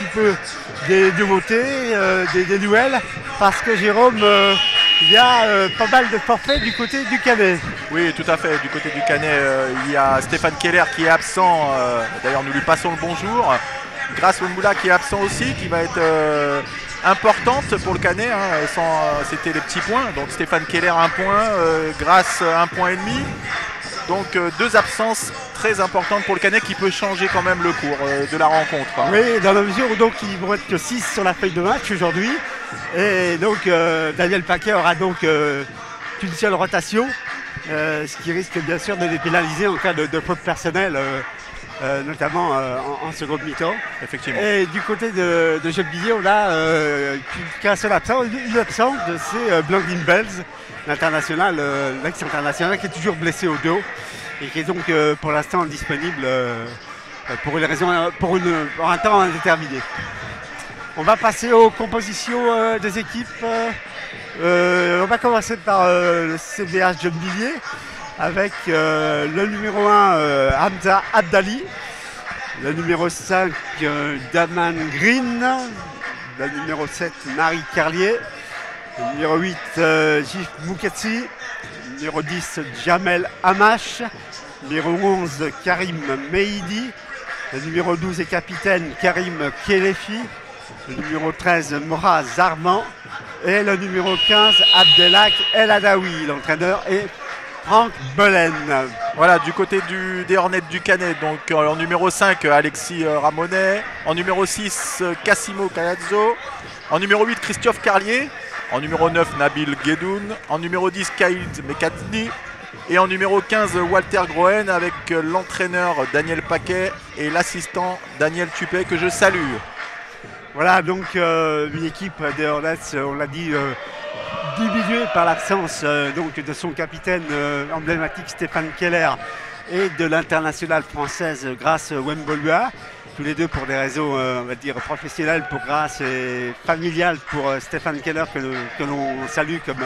peu des nouveautés, des nouvelles, parce que Jérôme, il y a pas mal de forfaits du côté du Canet. Oui, tout à fait. Du côté du Canet, il y a Stéphane Keller qui est absent. D'ailleurs, nous lui passons le bonjour. Grâce Wemboula qui est absent aussi, qui va être importante pour le Canet. Hein, c'était les petits points. Donc Stéphane Keller 1 point, Grâce 1 point et demi. Donc deux absences très importantes pour le Canet qui peut changer quand même le cours de la rencontre. Hein. Oui, dans la mesure où donc ils vont être que 6 sur la feuille de match aujourd'hui. Et donc Daniel Paquet aura donc une seule rotation, ce qui risque bien sûr de les pénaliser en cas de faute personnelle. Notamment en seconde mi-temps. Effectivement. Et du côté de Gennevilliers, on a qu'un seul absent, une absente, c'est Blandine Bells, l'international, l'ex-international qui est toujours blessé au dos et qui est donc pour l'instant disponible pour un temps indéterminé. On va passer aux compositions des équipes. On va commencer par le CBH Gennevilliers, avec le numéro 1 Hamza Abdali, le numéro 5 Daman Green, le numéro 7 Marie Carlier, le numéro 8 Gif Mouketsi, le numéro 10 Jamel Hamash, le numéro 11 Karim Meidi, le numéro 12 et capitaine Karim Kelefi, le numéro 13 Mora Zarman et le numéro 15 Abdelak El Adawi. L'entraîneur est Franck Belen. Voilà, du côté des Hornets du Canet, donc en numéro 5, Alexis Ramonet, en numéro 6, Cassimo Cayazzo, en numéro 8, Christophe Carlier, en numéro 9, Nabil Guedoun, en numéro 10, Kaïd Mekatni, et en numéro 15, Walter Groen, avec l'entraîneur Daniel Paquet et l'assistant Daniel Tupet, que je salue. Voilà, donc une équipe des Hornets, on l'a dit, diminué par l'absence donc de son capitaine emblématique Stéphane Keller et de l'internationale française Grâce Wemboula, tous les deux pour des raisons on va dire professionnelles pour Grâce et familiales pour Stéphane Keller que l'on salue comme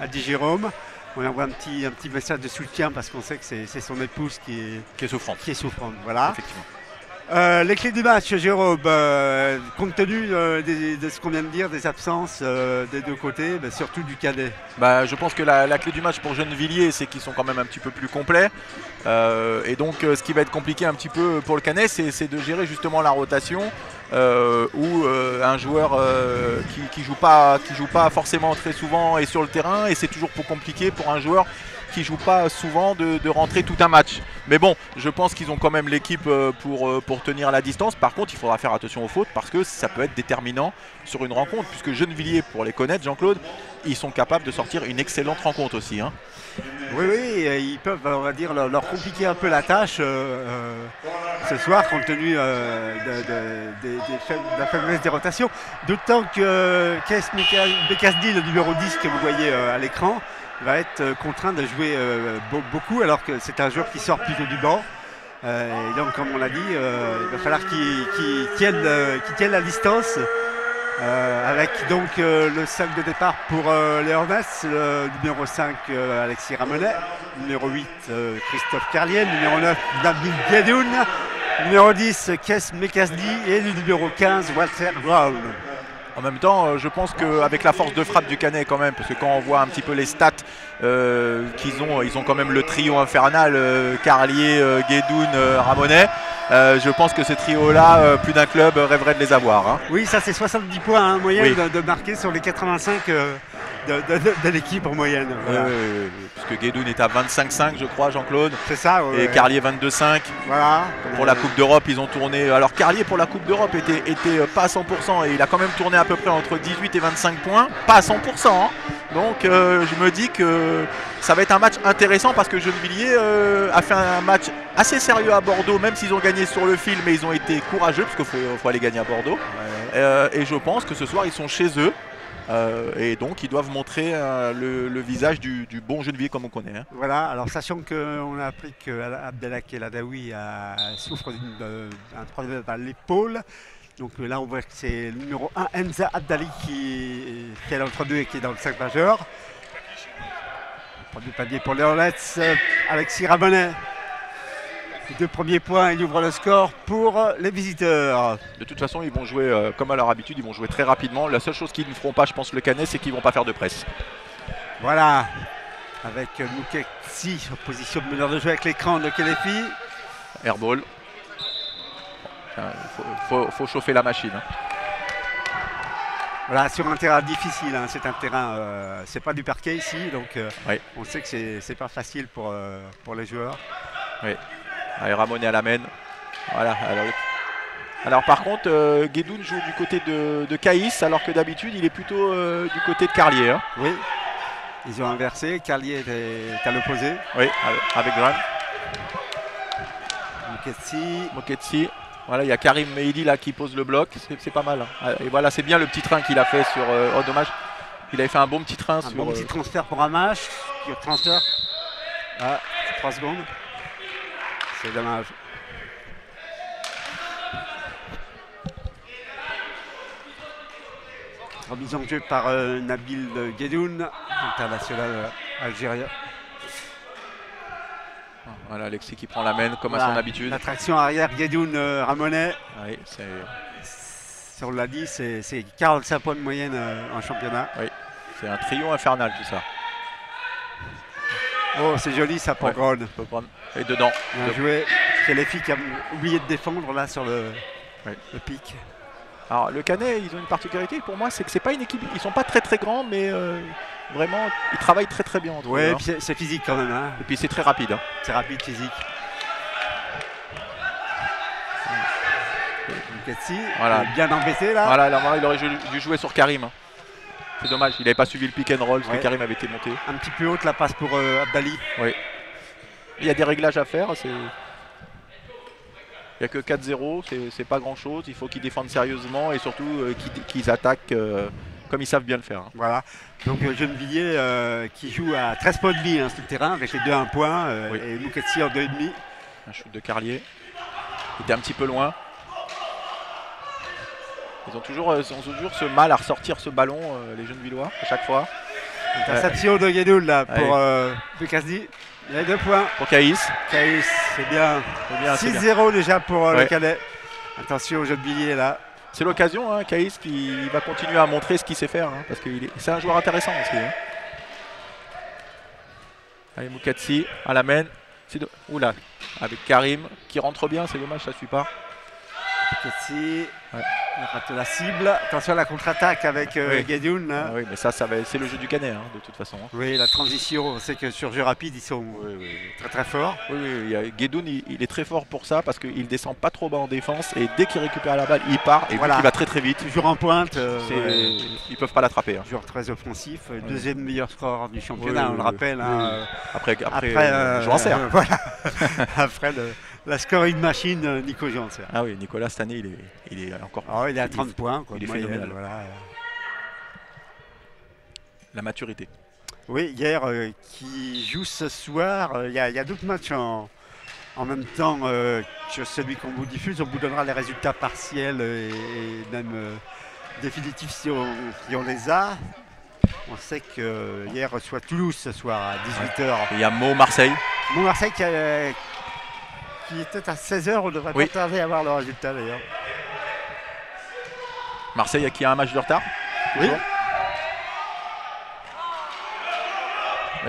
a dit Jérôme. On envoie un petit message de soutien parce qu'on sait que c'est son épouse qui est souffrante. Voilà. Effectivement. Les clés du match, Jérôme, compte tenu de ce qu'on vient de dire, des absences des deux côtés, surtout du Canet. Je pense que la clé du match pour Gennevilliers, c'est qu'ils sont quand même un petit peu plus complets. Et donc ce qui va être compliqué un petit peu pour le Canet, c'est de gérer justement la rotation où un joueur qui joue pas forcément très souvent est sur le terrain, et c'est toujours plus compliqué pour un joueur qui joue pas souvent de rentrer tout un match. Mais bon, je pense qu'ils ont quand même l'équipe pour tenir la distance. Par contre, il faudra faire attention aux fautes parce que ça peut être déterminant sur une rencontre, puisque Gennevilliers, pour les connaître, Jean-Claude, ils sont capables de sortir une excellente rencontre aussi. Hein. Oui, ils peuvent, on va dire, leur compliquer un peu la tâche ce soir, compte tenu de la faiblesse des rotations. D'autant que Kes Bekasdi, le numéro 10 que vous voyez à l'écran, va être contraint de jouer beaucoup, alors que c'est un joueur qui sort plutôt du banc. Et donc, comme on l'a dit, il va falloir qu'il tienne la distance. Avec donc le sac de départ pour les Hornets, le numéro 5 Alexis Ramonet, numéro 8 Christophe Carlier, numéro 9 Nabil Guedoun, numéro 10 Kes Mekasdi et le numéro 15 Walter Brown. En même temps, je pense qu'avec la force de frappe du Canet quand même, parce que quand on voit un petit peu les stats qu'ils ont, ils ont quand même le trio infernal, Carlier, Guedoun, Ramonet. Je pense que ce trio-là, plus d'un club rêverait de les avoir. Hein. Oui, ça c'est 70 points en moyenne de marquer sur les 85 de l'équipe en moyenne. Voilà. Puisque Guedoun est à 25,5 je crois, Jean-Claude. C'est ça, et Carlier 22,5. Voilà. Pour la Coupe d'Europe, ils ont tourné. Alors Carlier pour la Coupe d'Europe était pas à 100%, et il a quand même tourné à peu près entre 18 et 25 points. Pas à 100%. Hein. Donc je me dis que ça va être un match intéressant parce que Gennevilliers a fait un match assez sérieux à Bordeaux, même s'ils ont gagné sur le fil, mais ils ont été courageux parce qu'il faut aller gagner à Bordeaux. Et je pense que ce soir ils sont chez eux. Et donc ils doivent montrer le visage du bon Gennevilliers comme on connaît. Hein. Voilà, alors sachant qu'on a appris qu'Abdelak El Adawi souffre d'un problème à l'épaule. Donc là on voit que c'est le numéro 1 Hamza Abdali qui est l'entre deux et qui est dans le 5 majeur. Premier panier pour les Hornets, Alexis Ramonet. Les 2 premiers points, ils ouvrent le score pour les visiteurs. De toute façon, ils vont jouer comme à leur habitude, ils vont jouer très rapidement. La seule chose qu'ils ne feront pas, je pense, le Canet, c'est qu'ils ne vont pas faire de presse. Voilà, avec Muketsi en position de meneur de jeu avec l'écran de Kelefi. Airball. Il faut chauffer la machine. Hein. Voilà, sur un terrain difficile, hein. C'est un terrain, c'est pas du parquet ici, donc oui. on sait que c'est pas facile pour les joueurs. Oui, allez, Ramone à la main. Voilà. Alors par contre, Guédoun joue du côté de Caïs, alors que d'habitude il est plutôt du côté de Carlier. Hein. Oui, ils ont inversé, Carlier est à l'opposé. Oui, avec Graham. Muketsi. Voilà, il y a Karim Meili là qui pose le bloc, c'est pas mal. Hein. Et voilà, c'est bien le petit train qu'il a fait sur. Oh dommage, il avait fait un bon petit train sur. Un bon petit transfert pour Amash, qui transfert. Ah, 3 secondes. C'est dommage. Remise en jeu par Nabil Guédoun, international algérien. Voilà, Alexis qui prend la main comme à son habitude. La traction arrière, Guédoun Ramonet. Oui, on l'a dit, c'est 45 points de moyenne en championnat. Oui, c'est un trio infernal tout ça. Oh, c'est joli ça pour Grone. Et dedans. Bien joué. C'est les filles qui ont oublié de défendre là sur le pic. Alors le Canet, ils ont une particularité pour moi, c'est que c'est pas une équipe, ils sont pas très très grands, mais vraiment ils travaillent très très bien entre eux. Oui, c'est physique quand même. Hein. Et puis c'est très rapide. Hein. C'est rapide, physique. Muketsi, voilà. Bien embêté là. Voilà, là, il aurait dû jouer sur Karim. Hein. C'est dommage, il n'avait pas suivi le pick and roll parce que Karim avait été monté. Un petit peu haute la passe pour Abdali. Oui. Il y a des réglages à faire. Il n'y a que 4-0, c'est pas grand chose. Il faut qu'ils défendent sérieusement et surtout qu'ils attaquent comme ils savent bien le faire. Hein. Voilà. Donc Gennevilliers qui joue à 13 points de vie sur le terrain avec les 2 à 1 point et Muketsi en 2,5. Un shoot de Carlier. Il était un petit peu loin. Ils ont toujours ce mal à ressortir ce ballon, les Gennevillois, à chaque fois. Interception de Guédoul là pour Bekasdi. Il y a 2 points. Pour Caïs. Caïs, c'est bien. 6-0 déjà pour le Canet. Attention aux Gennevilliers là. C'est l'occasion, hein, Caïs qui va continuer à montrer ce qu'il sait faire, hein, parce que c'est un joueur intéressant aussi. Hein. Allez, Muketsi à la main. Oula, avec Karim qui rentre bien, c'est dommage, ça ne suit pas. Muketsi. Il rate la cible. Attention à la contre-attaque avec Guédoun. Ah oui, mais c'est le jeu du Canet, hein, de toute façon. Hein. Oui, la transition, on sait que sur jeu rapide, ils sont très très forts. Oui, Guédoun, il est très fort pour ça parce qu'il descend pas trop bas en défense et dès qu'il récupère la balle, il part et il va très très vite. Toujours en pointe. Ils peuvent pas l'attraper. Hein. Joueur très offensif, deuxième meilleur score du championnat, on le rappelle. Hein, après Janser. Voilà. Après la scoring machine, Nico Janser. Ah oui, Nicolas, cette année, il est encore. Il est à 30 points. Quoi, il est phénoménal. Voilà. La maturité. Oui, hier, qui joue ce soir, il y a d'autres matchs en même temps que celui qu'on vous diffuse. On vous donnera les résultats partiels et même définitifs si on les a. On sait que hier reçoit Toulouse ce soir à 18h. Il y a Meaux-Marseille. Meaux-Marseille qui était à 16h, on devrait pas tarder à voir le résultat d'ailleurs. Marseille qui a un match de retard. Oui.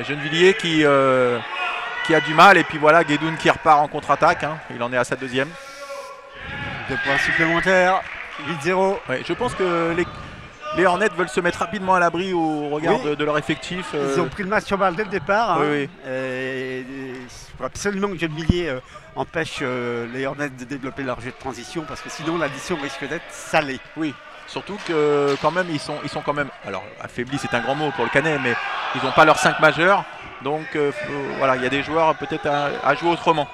Gennevilliers qui a du mal et puis voilà Guédoun qui repart en contre-attaque. Hein. Il en est à sa 2e. 2 points supplémentaires. 8-0. Ouais, je pense que les Hornets veulent se mettre rapidement à l'abri au regard de leur effectif. Ils ont pris le match sur balle dès le départ. Oui. Il faut absolument que Gennevilliers empêche les Hornets de développer leur jeu de transition parce que sinon l'addition risque d'être salée. Oui, surtout que quand même ils sont quand même, alors affaiblis c'est un grand mot pour le Canet, mais ils n'ont pas leurs 5 majeurs. Donc voilà, il y a des joueurs peut-être à jouer autrement.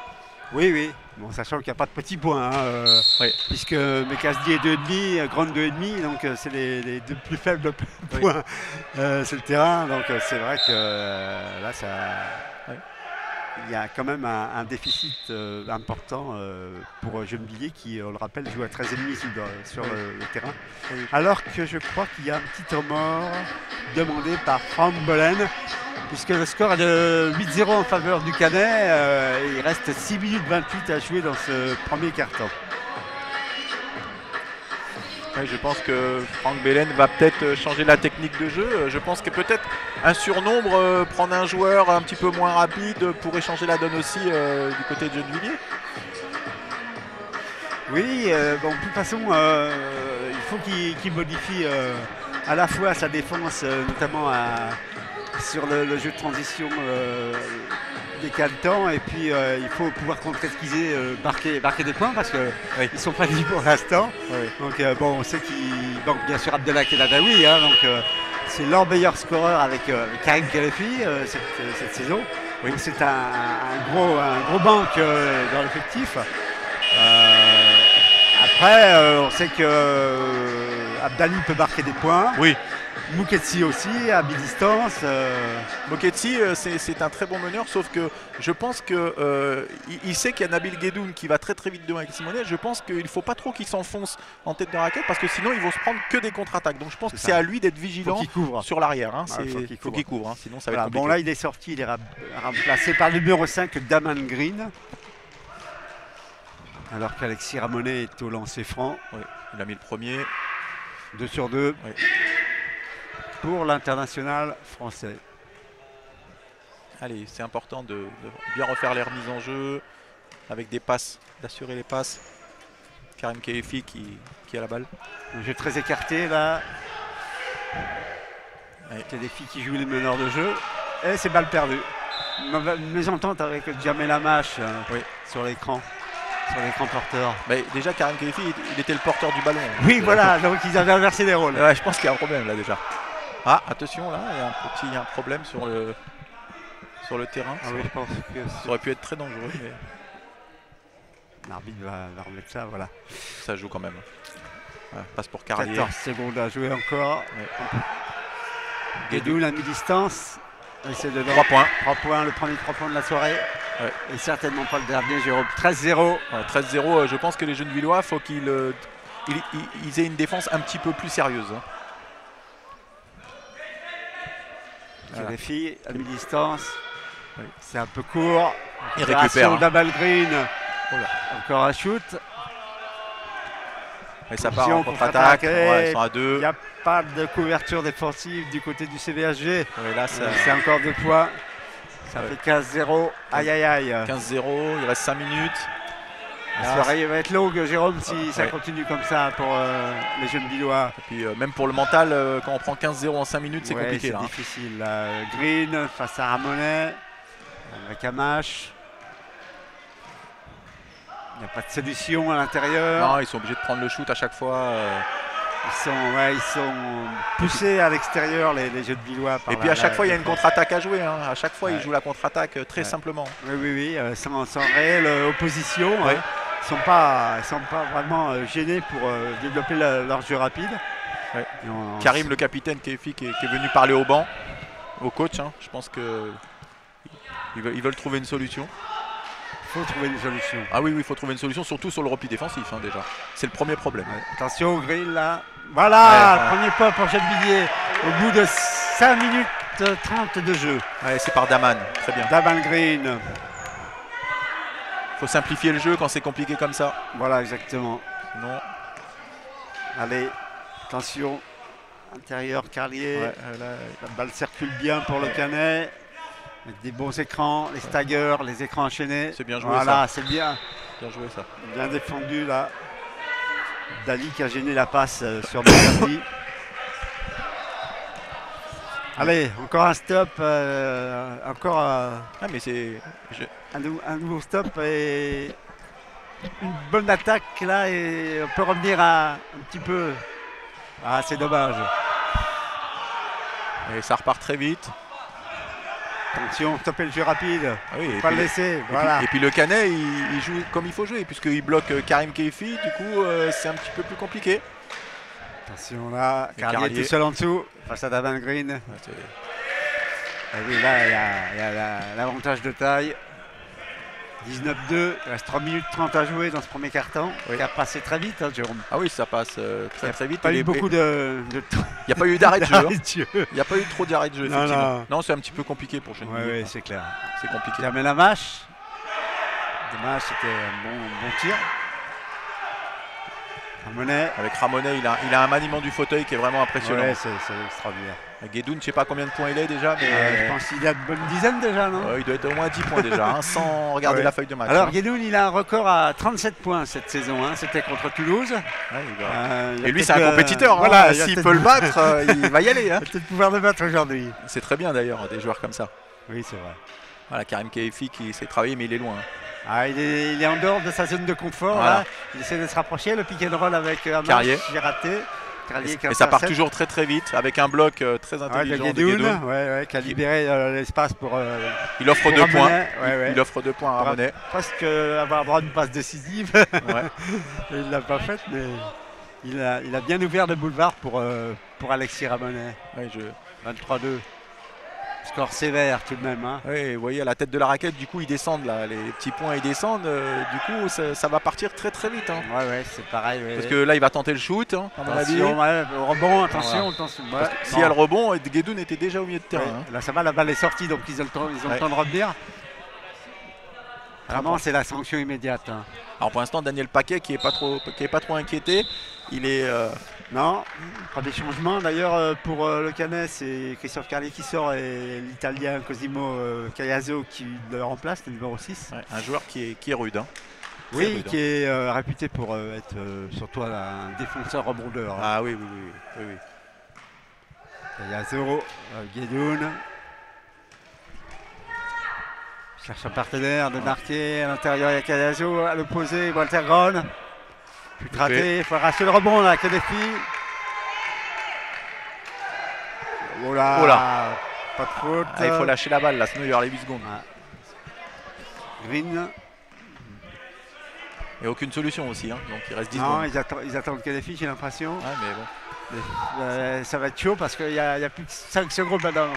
Oui. Bon, sachant qu'il n'y a pas de petits points, puisque Bekasdi est 2,5, Grande 2,5, donc c'est les 2 plus faibles points sur le terrain. Donc c'est vrai que là, ça. il y a quand même un déficit important pour Gennevilliers qui, on le rappelle, joue à 13,5 sur le terrain. Oui. Alors que je crois qu'il y a un petit remords demandé par Franck Bolen, puisque le score est de 8-0 en faveur du Canet. Il reste 6 minutes 28 à jouer dans ce premier quart-temps. Ouais, je pense que Franck Belen va peut-être changer la technique de jeu. Je pense que peut-être un surnombre, prendre un joueur un petit peu moins rapide pourrait changer la donne aussi du côté de Gennevilliers. Oui, bon, de toute façon, il faut qu'il modifie à la fois sa défense, notamment sur le jeu de transition des temps, et puis il faut pouvoir concrétiser, marquer des points parce qu'ils Oui. sont pas libres pour l'instant. Oui. Donc bon, on sait donc bien sûr Abdellah Keladaoui, hein, donc c'est leur meilleur scoreur avec Karim Kelefi cette saison. Oui. Donc c'est un gros banc dans l'effectif. Après, on sait que Abdali peut marquer des points. Oui. Mouketsi aussi, à mi-distance. Moketsi, c'est un très bon meneur, sauf que je pense que il sait qu'il y a Nabil Guedoun qui va très très vite devant avec Simonet. Je pense qu'il ne faut pas trop qu'il s'enfonce en tête de raquette parce que sinon ils vont se prendre que des contre-attaques. Donc je pense que c'est à lui d'être vigilant sur l'arrière. Hein. Il faut qu'il couvre, hein, sinon ça va être compliqué. Bon là il est sorti, il est remplacé par le numéro 5, Daman Green. Alors qu'Alexis Ramonet est au lancer franc. Oui, il a mis le premier. 2 sur 2. Oui. Pour l'international français. Allez, c'est important de bien refaire les remises en jeu avec des passes, d'assurer les passes. Karim Kelefi qui a la balle. Un jeu très écarté là. Ouais. Il y a des filles qui jouent les meneurs de jeu. Et c'est balle perdue. Une mésentente avec Jamel Amash Oui. sur l'écran porteur. Mais déjà, Karim Kelefi, il était le porteur du ballon. Oui, voilà, donc ils avaient inversé les rôles. Ouais, je pense qu'il y a un problème là déjà. Ah, attention là, il y a un problème sur le terrain. Ah oui, je pense que Ça aurait pu être très dangereux, mais l'arbitre va remettre ça, voilà. ça joue quand même. Ouais, passe pour Carlier. 14 secondes à jouer encore. Ouais. Guedoun à mi-distance. C'est dedans. 3 points. 3 points, le premier 3 points de la soirée. Ouais. Et certainement pas le dernier, Jérôme. 13-0. Ouais, 13-0, je pense que les Gennevillois, il faut qu'ils aient une défense un petit peu plus sérieuse. Hein. Voilà. Les filles à mi-distance. Oui. C'est un peu court. Il récupère. Hein. Dabal Green. Voilà. Encore un shoot. Et ça part en contre-attaque. Ouais, ils sont à 2. Il n'y a pas de couverture défensive du côté du CVHG. Ouais, là, c'est encore 2 points. Ça fait 15-0. Aïe aïe aïe. 15-0, il reste 5 minutes. La soirée va être longue, Jérôme, si ça continue comme ça pour les Gennevillois. Et puis même pour le mental, quand on prend 15-0 en 5 minutes, c'est compliqué. C'est difficile. Green face à Ramonet, avec Amash. Il n'y a pas de solution à l'intérieur. Non, ils sont obligés de prendre le shoot à chaque fois. Ils sont poussés à l'extérieur, les Gennevillois. Et puis à chaque fois, il y a une contre-attaque à jouer. Hein. À chaque fois, ils jouent la contre-attaque très simplement. Oui, sans réelle opposition. Ouais. Ils ne sont pas vraiment gênés pour développer leur jeu rapide. Ouais. Karim, le capitaine, qui est venu parler au banc, au coach. Hein. Je pense qu'ils veulent trouver une solution. Il faut trouver une solution. Ah oui, il faut trouver une solution, surtout sur le repli défensif hein, déjà. C'est le premier problème. Ouais. Attention au grill là. Voilà, le premier pas pour Gennevilliers au bout de 5 minutes 30 de jeu. Ouais, c'est par Daman, très bien. Daman Green. Il faut simplifier le jeu quand c'est compliqué comme ça. Voilà, exactement. Non. Allez, attention. Intérieur, Carlier. Ouais, la balle circule bien pour le Canet. Avec des bons écrans, les staggers, les écrans enchaînés. C'est bien joué ça. Voilà, c'est bien. Bien joué ça. Bien défendu là. Dali qui a gêné la passe sur McCarthy. Allez, encore un stop. Encore mais c'est... un nouveau stop et une bonne attaque là et on peut revenir un petit peu. Ah, c'est dommage. Et ça repart très vite. Attention, stopper le jeu rapide. Ah oui, pas le laisser. Voilà. Et puis le Canet, il joue comme il faut jouer, puisqu'il bloque Karim Kelefi. Du coup, c'est un petit peu plus compliqué. Attention là, Carlier tout seul en dessous, face à Daman Green. Ouais, et oui, là, il y a l'avantage de taille. 19-2, il reste 3 minutes 30 à jouer dans ce premier carton. Oui. Qui a passé très vite, hein, Jérôme. Ah oui, ça passe très très vite. Pas eu beaucoup de temps. Il n'y a pas eu d'arrêt de jeu. Hein. d'arrêt de jeu. Il n'y a pas eu trop d'arrêt de jeu, Non, effectivement. non. Non, c'est un petit peu compliqué pour Gennevilliers. Oui, c'est clair. C'est compliqué. Jamais la mâche. Dommage, c'était un bon tir. Ramonet. Avec Ramonet, il a un maniement du fauteuil qui est vraiment impressionnant. Ouais, c'est extraordinaire. Guédoun, je ne sais pas combien de points il est déjà, mais Je pense qu'il a une bonne dizaine déjà, non? il doit être au moins 10 points déjà, hein, sans regarder Ouais. la feuille de match. Alors hein. Guédoun, il a un record à 37 points cette saison. Hein. C'était contre Toulouse. Ouais, il va- Il a Et lui, peut-être, c'est un compétiteur. hein. voilà, il a S'il peut-être- peut le battre, il va y aller. Hein. il a peut-être pouvoir le battre aujourd'hui. C'est très bien d'ailleurs, des joueurs comme ça. Oui, c'est vrai. Voilà, Karim Keifi qui s'est travaillé, mais il est loin. hein. Ah, il est en dehors de sa zone de confort. Voilà. Là. Il essaie de se rapprocher. Le pick and roll avec Amash, Carrier. j'ai raté. Carrier qui Et ça part intercepte. toujours très très vite, avec un bloc très Ouais, de intelligent de Guédoun, Guédoun. qui a libéré l'espace pour Il offre pour 2 points. Ramonet. Ouais. Il offre 2 points à Pour Ramonet. presque avoir droit à une passe décisive. Ouais. Il ne l'a pas faite, mais il a bien ouvert le boulevard pour Alexis Ramonet. Ouais, 23-2. Score sévère tout de même. Hein. Ouais, vous voyez à la tête de la raquette, du coup ils descendent là, les petits points ils descendent, du coup ça va partir très très vite. Hein. Ouais, c'est pareil. Ouais. Parce que là il va tenter le shoot, hein, à mon avis. Attention, ouais, au rebond, attention. Ouais, S'il y a le rebond, Guédoun était déjà au milieu de terrain. ouais. hein. Là, ça va, la balle est sortie, donc ils ont le temps de revenir. Vraiment, c'est la sanction immédiate. Hein. Alors pour l'instant Daniel Paquet qui est pas trop inquiété, il est Non, pas des changements. D'ailleurs, pour le Canet, c'est Christophe Carlier qui sort et l'Italien Cosimo Caiazzo qui le remplace, le numéro 6. ouais, un joueur qui est rude. Hein. Très Oui, rude, qui est réputé pour être surtout un défenseur rebondeur. Hein. Ah oui. Caiazzo, Guédoun. Cherche un partenaire de marquer. À l'intérieur, il y a Caiazzo. À l'opposé, Walter Gron. Puis raté, il faut arracher le rebond là, Kadefi. Oh là, Oh là. pas de faute. Ah, il faut lâcher la balle là, sinon il y aura les 8 secondes. Green. Et aucune solution aussi, hein. Donc il reste 10 Non, secondes. ils attendent Kadefi, j'ai l'impression. Ouais, mais bon. Ça va être chaud parce qu'il y a plus de 5 secondes maintenant.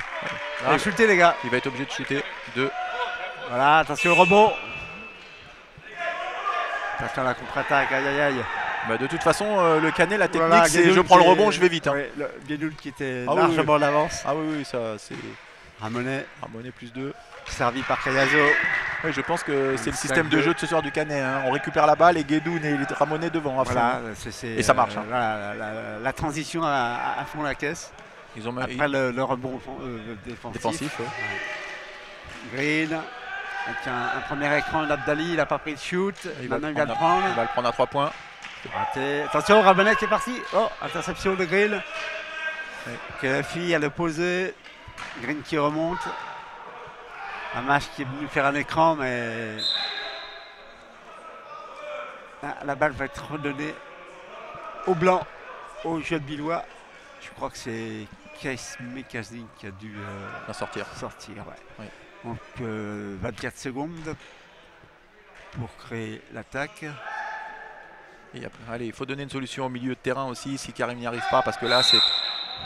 Ah, Allez, shootez les gars. il va être obligé de shooter 2. Voilà, attention au rebond. Attention à la contre-attaque, aïe aïe aïe. Bah, de toute façon, le Canet, la technique, Voilà, c'est Guédoun je prends le qui rebond, est- je vais vite. Hein. Ouais, Guédoun qui était Ah oui, largement en avance. Ah oui, ça c'est Ramonet, Ramonet plus 2. servi par Caiazzo. Oui, je pense que c'est le Cinq, système de deux. jeu de ce soir du Canet. Hein. On récupère la balle et Guédoun et Ramonet devant à fond. Voilà, Et ça marche, hein. Voilà, la transition à fond la caisse. Ils ont Après le rebond défensif. défensif. Ouais. Green, avec un premier écran d'Abdali, il n'a pas pris le shoot. Maintenant il va le Il prendre. va le prendre à 3 points. Raté. Attention, Ramonet qui est parti. Oh, interception de Green. Kelafi à l'opposé. Green qui remonte. Amash qui est venu faire un écran, mais la balle va être redonnée au blanc, au jeu de Billois. Je crois que c'est Keis Mekazin qui a dû À sortir. sortir. Ouais. Oui. Donc 24 secondes pour créer l'attaque. Et après, allez, il faut donner une solution au milieu de terrain aussi si Karim n'y arrive pas parce que là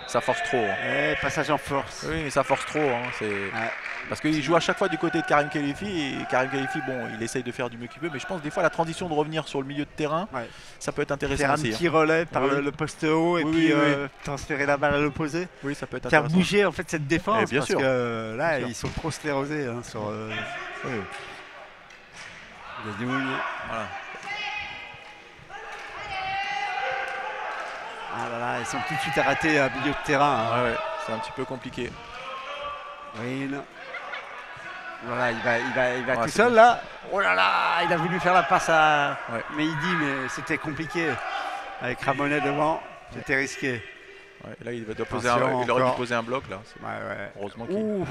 ça force trop. Hein. Et passage en force. Oui, mais ça force trop. Hein. Parce qu'il joue à chaque fois du côté de Karim Khelaifi et Karim Khelaifi, bon, il essaye de faire du mieux qu'il peut, mais je pense des fois la transition de revenir sur le milieu de terrain, Ouais. ça peut être intéressant Faire un aussi. petit relais par Oui. le poste haut et Oui, puis oui, transférer la balle à l'opposé. Oui, ça peut être Faire intéressant. bouger en fait cette défense Eh, bien parce sûr. que là Bien sûr. ils sont trop sclérosés hein, sur Guédoun. Voilà. Ah là là, ils sont tout de suite arrêtés à milieu de terrain. Hein. Ouais, c'est un petit peu compliqué. Green. Voilà, il va Ouais, tout c'est seul bon. là. Oh là là, il a voulu faire la passe à Ouais. Mehdi, mais c'était compliqué. Avec Ramonet devant, c'était risqué. Ouais, là, il aurait dû encore. poser un bloc là. Ouais. Heureusement qu'il Ouh.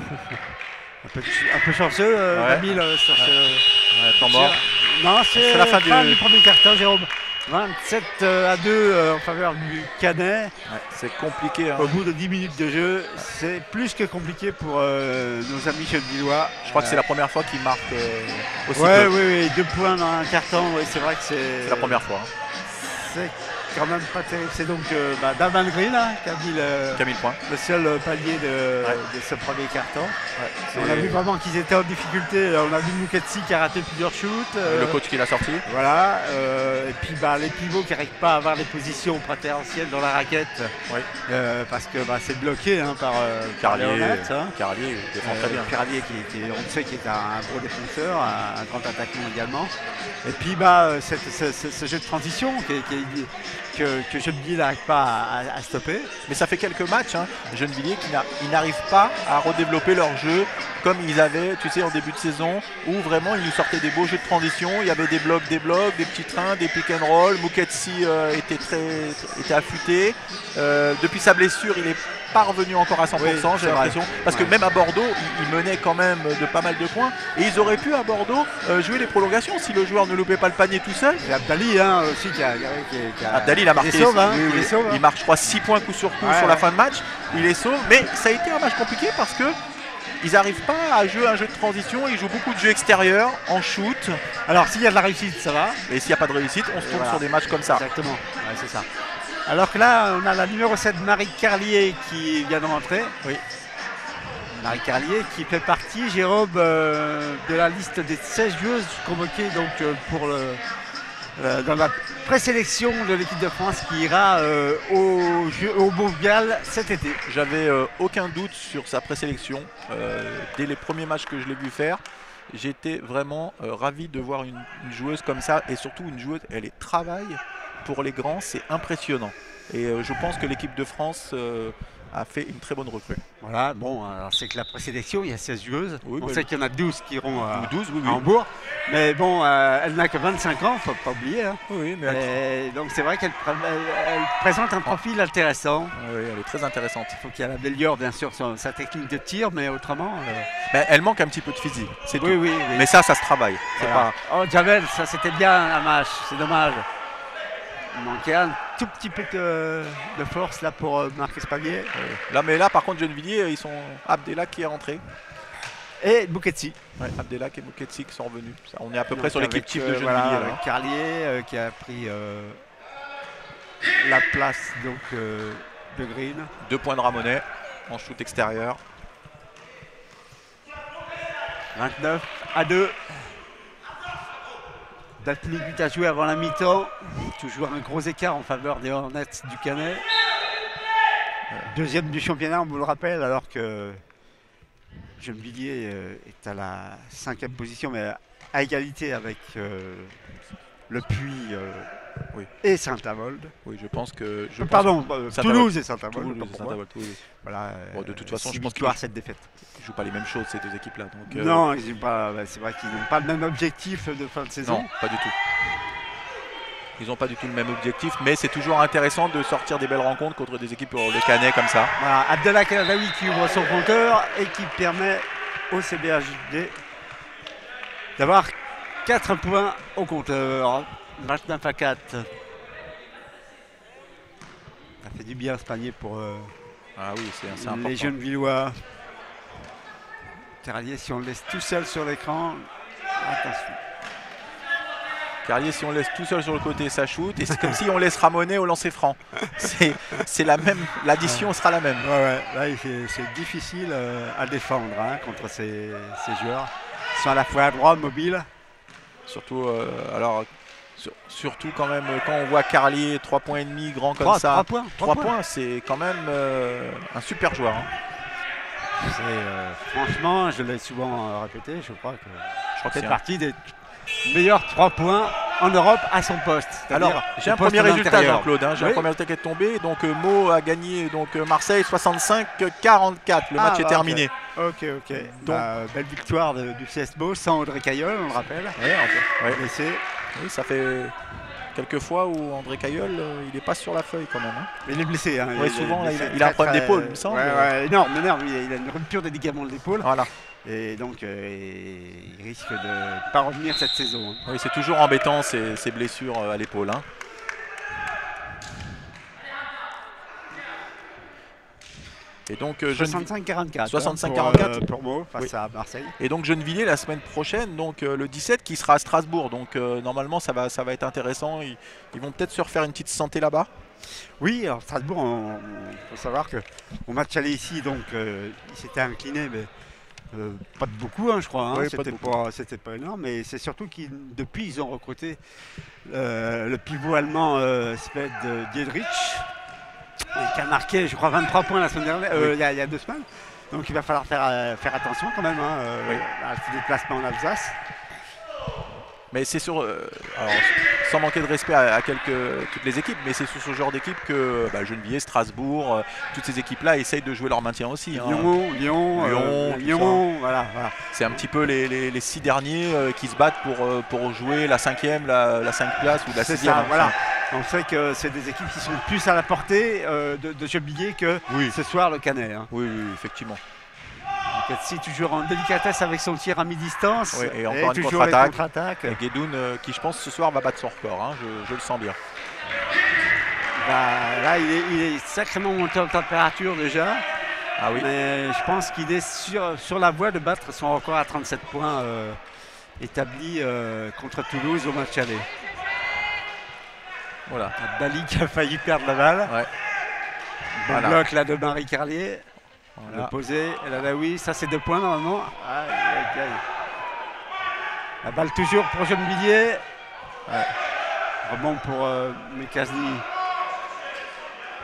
Un peu chanceux, Ouais. Camille, sur ce ouais, temps mort. Non, c'est la fin du premier quart-temps, Jérôme. 27 à 2 en faveur du Canet. Ouais, c'est compliqué. Hein. Au bout de 10 minutes de jeu, c'est plus que compliqué pour nos amis Chenevillois. Je crois que c'est la première fois qu'il marque aussi Ouais, peu. oui, 2 points dans un carton, ouais, c'est vrai que C'est la première fois. Hein. c'est quand même pas terrible. C'est donc Damon Green hein, qui a mis le point. Le seul palier de ce premier carton. Ouais, on a vu vraiment qu'ils étaient en difficulté. On a vu Muketsi qui a raté plusieurs shoots. Le coach qui l'a sorti. Voilà. Et puis les pivots qui n'arrivent pas à avoir les positions préférentielles dans la raquette. Oui. Parce que c'est bloqué hein, par Carlier. Carlier défend très bien. Carlier on sait qu'il est un gros défenseur, un grand attaquant également. Et puis ce jeu de transition que Gennevilliers n'arrive pas à stopper. Mais ça fait quelques matchs, hein, Gennevilliers qui n'arrivent pas à redévelopper leur jeu comme ils avaient, tu sais, en début de saison, où vraiment ils nous sortaient des beaux jeux de transition. Il y avait des blocs, des petits trains, des pick and roll. Muketsi était affûté. Depuis sa blessure, il est pas revenu encore à 100%, j'ai l'impression. Parce que même à Bordeaux, il menait quand même de pas mal de points. Et ils auraient pu à Bordeaux jouer les prolongations si le joueur ne loupait pas le panier tout seul. Et Abdali aussi qui a Abdali, il a marqué. Il marque, je crois, 6 points coup sur coup sur la fin de match. Il est sauve. Mais ça a été un match compliqué parce que ils n'arrivent pas à jouer un jeu de transition. Ils jouent beaucoup de jeux extérieurs, en shoot. Alors s'il y a de la réussite, ça va. Et s'il n'y a pas de réussite, on se tourne sur des matchs comme ça. Exactement, c'est ça. Alors que là, on a la numéro 7, Marie Carlier, qui vient de rentrer. Oui. Marie Carlier qui fait partie, Jérôme, de la liste des 16 joueuses convoquées donc, dans la présélection de l'équipe de France qui ira au Mondial cet été. J'avais aucun doute sur sa présélection. Dès les premiers matchs que je l'ai vu faire, j'étais vraiment ravi de voir une joueuse comme ça. Et surtout une joueuse, elle travaille pour les grands, c'est impressionnant. Et je pense que l'équipe de France a fait une très bonne recrue. Voilà, bon, alors c'est que la présélection, il y a 16 joueuses. Oui, on sait qu'il y en a 12 qui iront à Hambourg. Mais bon, elle n'a que 25 ans, il ne faut pas oublier. Hein. Oui, mais donc c'est vrai qu'elle présente un profil intéressant. Oui, elle est très intéressante. Il faut qu'elle améliore bien sûr sa technique de tir, mais autrement... Mais elle manque un petit peu de physique, c'est tout. Oui. Mais ça se travaille. Voilà. Oh, Javel, ça c'était bien un match, c'est dommage. Il manquait un tout petit peu de force là pour Marc Espalier. Mais là par contre Gennevilliers, ils sont Abdelak qui est rentré. Et Muketsi. Ouais, Abdelak et Muketsi qui sont revenus. Ça, on est à peu près sur l'équipe type de Gennevilliers. Carlier qui a pris la place donc, de Green. 2 points de Ramonet en shoot extérieur. 29-2. 4 minutes à jouer avant la mi-temps. Toujours un gros écart en faveur des Hornets du Canet. Deuxième du championnat, on vous le rappelle, alors que Gennevilliers est à la 5e position, mais à égalité avec le Puy et Saint-Avold. Oui, je pense que... Toulouse et Saint-Avold. Voilà, de toute façon, je pense que cette défaite. Ils ne jouent pas les mêmes choses, ces deux équipes-là. Non, c'est vrai qu'ils n'ont pas le même objectif de fin de saison. Non, pas du tout. Ils n'ont pas du tout le même objectif, mais c'est toujours intéressant de sortir des belles rencontres contre des équipes le Canet comme ça. Voilà, Abdelak El-Adawi qui ouvre son compteur et qui permet au CBHD d'avoir 4 points au compteur. 29-4. Ça fait du bien ce panier pour c'est important. les jeunes Villois. Carlier, si on le laisse tout seul sur l'écran, attention. Carlier, si on le laisse tout seul sur le côté, ça shoot. Et c'est comme si on laisse Ramonet au lancer franc. C'est la même, l'addition sera la même. Là, c'est difficile à défendre contre ces joueurs. Ils sont à la fois adroits, mobiles. Surtout, surtout quand même, quand on voit Carlier, 3 points et demi, grand comme ça. 3 points, c'est quand même un super joueur. Franchement, je l'ai souvent répété, je crois que c'est partie des meilleurs 3 points en Europe à son poste. Alors, j'ai un premier résultat, Jean-Claude. J'ai un premier résultat qui est tombé. Donc, Meaux a gagné Marseille 65-44. Le match est terminé. Ok. Donc, belle victoire du CS Meaux sans André Cailleul, on le rappelle. Oui, ça fait quelques fois où André Cailleul, il n'est pas sur la feuille quand même. Il est blessé. Souvent, il a un problème d'épaule, il me semble. Énorme, il a une rupture des ligaments de l'épaule. Voilà. Et donc, il risque de ne pas revenir cette saison. Oui, c'est toujours embêtant ces blessures à l'épaule. Et donc 65-44. 65-44 pour Meaux face à Marseille. Et donc Gennevilliers la semaine prochaine, donc le 17 qui sera à Strasbourg. Donc normalement ça va être intéressant. Ils vont peut-être se refaire une petite santé là-bas. Oui, alors Strasbourg, il faut savoir que au match aller ici, donc il s'était incliné, mais pas de beaucoup, hein, je crois. Hein. Oui, c'était pas énorme, mais c'est surtout qu'ils depuis ils ont recruté le pivot allemand Sved Diedrich, qui a marqué, je crois, 23 points la semaine dernière, il y a 2 semaines. Donc il va falloir faire attention quand même à ce déplacement en Alsace. Mais c'est sur, alors, sans manquer de respect à toutes les équipes, mais c'est sur ce genre d'équipe que Gennevilliers, Strasbourg, toutes ces équipes-là essayent de jouer leur maintien aussi. Hein. Lyon, voilà. C'est un petit peu les 6 derniers qui se battent pour jouer la 5e, la 5 place ou la 6e. Ça, voilà. On sait que c'est des équipes qui sont plus à la portée de Gennevilliers que ce soir le Canet. Hein. Oui, effectivement. Si tu joues en délicatesse avec son tir à mi-distance, et encore une contre-attaque. Et Guédoun qui je pense ce soir va battre son record, hein, je le sens bien. Là il est sacrément monté en température déjà. Ah oui. Mais je pense qu'il est sur la voie de battre son record à 37 points établi contre Toulouse au match aller. Voilà. Dali qui a failli perdre la balle. Ouais. Bon bloc là de Marie Carlier. Voilà. Le posé, oui, ça c'est 2 points normalement. La balle toujours pour Gennevilliers. Rebond pour Mekasni.